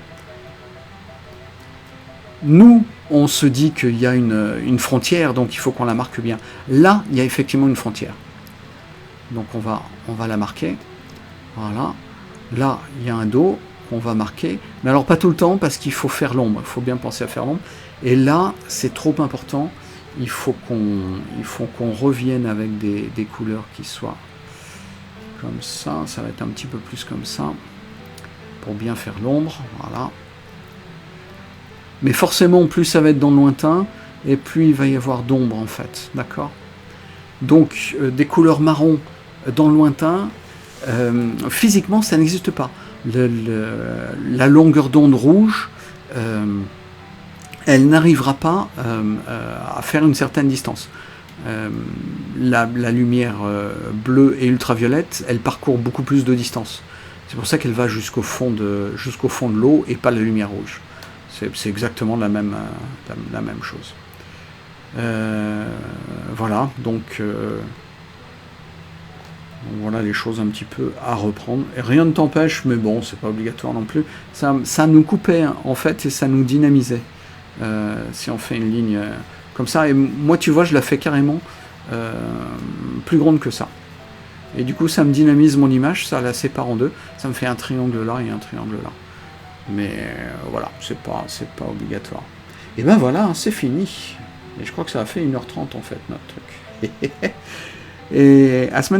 Nous, on se dit qu'il y a une frontière, donc il faut qu'on la marque bien. Là, il y a effectivement une frontière. Donc on va la marquer. Voilà. Là, il y a un dos qu'on va marquer. Mais alors pas tout le temps, parce qu'il faut faire l'ombre. Il faut bien penser à faire l'ombre. Et là, c'est trop important. Il faut qu'on revienne avec des couleurs qui soient comme ça. Ça va être un petit peu plus comme ça. Pour bien faire l'ombre. Voilà. Mais forcément, plus ça va être dans le lointain, et plus il va y avoir d'ombre en fait. D'accord ? Donc, des couleurs marron dans le lointain, physiquement, ça n'existe pas. La longueur d'onde rouge, elle n'arrivera pas à faire une certaine distance. la lumière bleue et ultraviolette, elle parcourt beaucoup plus de distance. C'est pour ça qu'elle va jusqu'au fond de l'eau et pas la lumière rouge. C'est exactement la même chose. Voilà, donc voilà les choses un petit peu à reprendre. Et rien ne t'empêche, mais bon, c'est pas obligatoire non plus. Ça nous coupait en fait et ça nous dynamisait. Si on fait une ligne comme ça, et moi tu vois, je la fais carrément plus grande que ça. Et du coup, ça me dynamise mon image, ça la sépare en deux. Ça me fait un triangle là et un triangle là. Mais voilà, c'est pas obligatoire. Et ben voilà, c'est fini. Et je crois que ça a fait 1h30 en fait, notre truc. Et à semaine prochaine.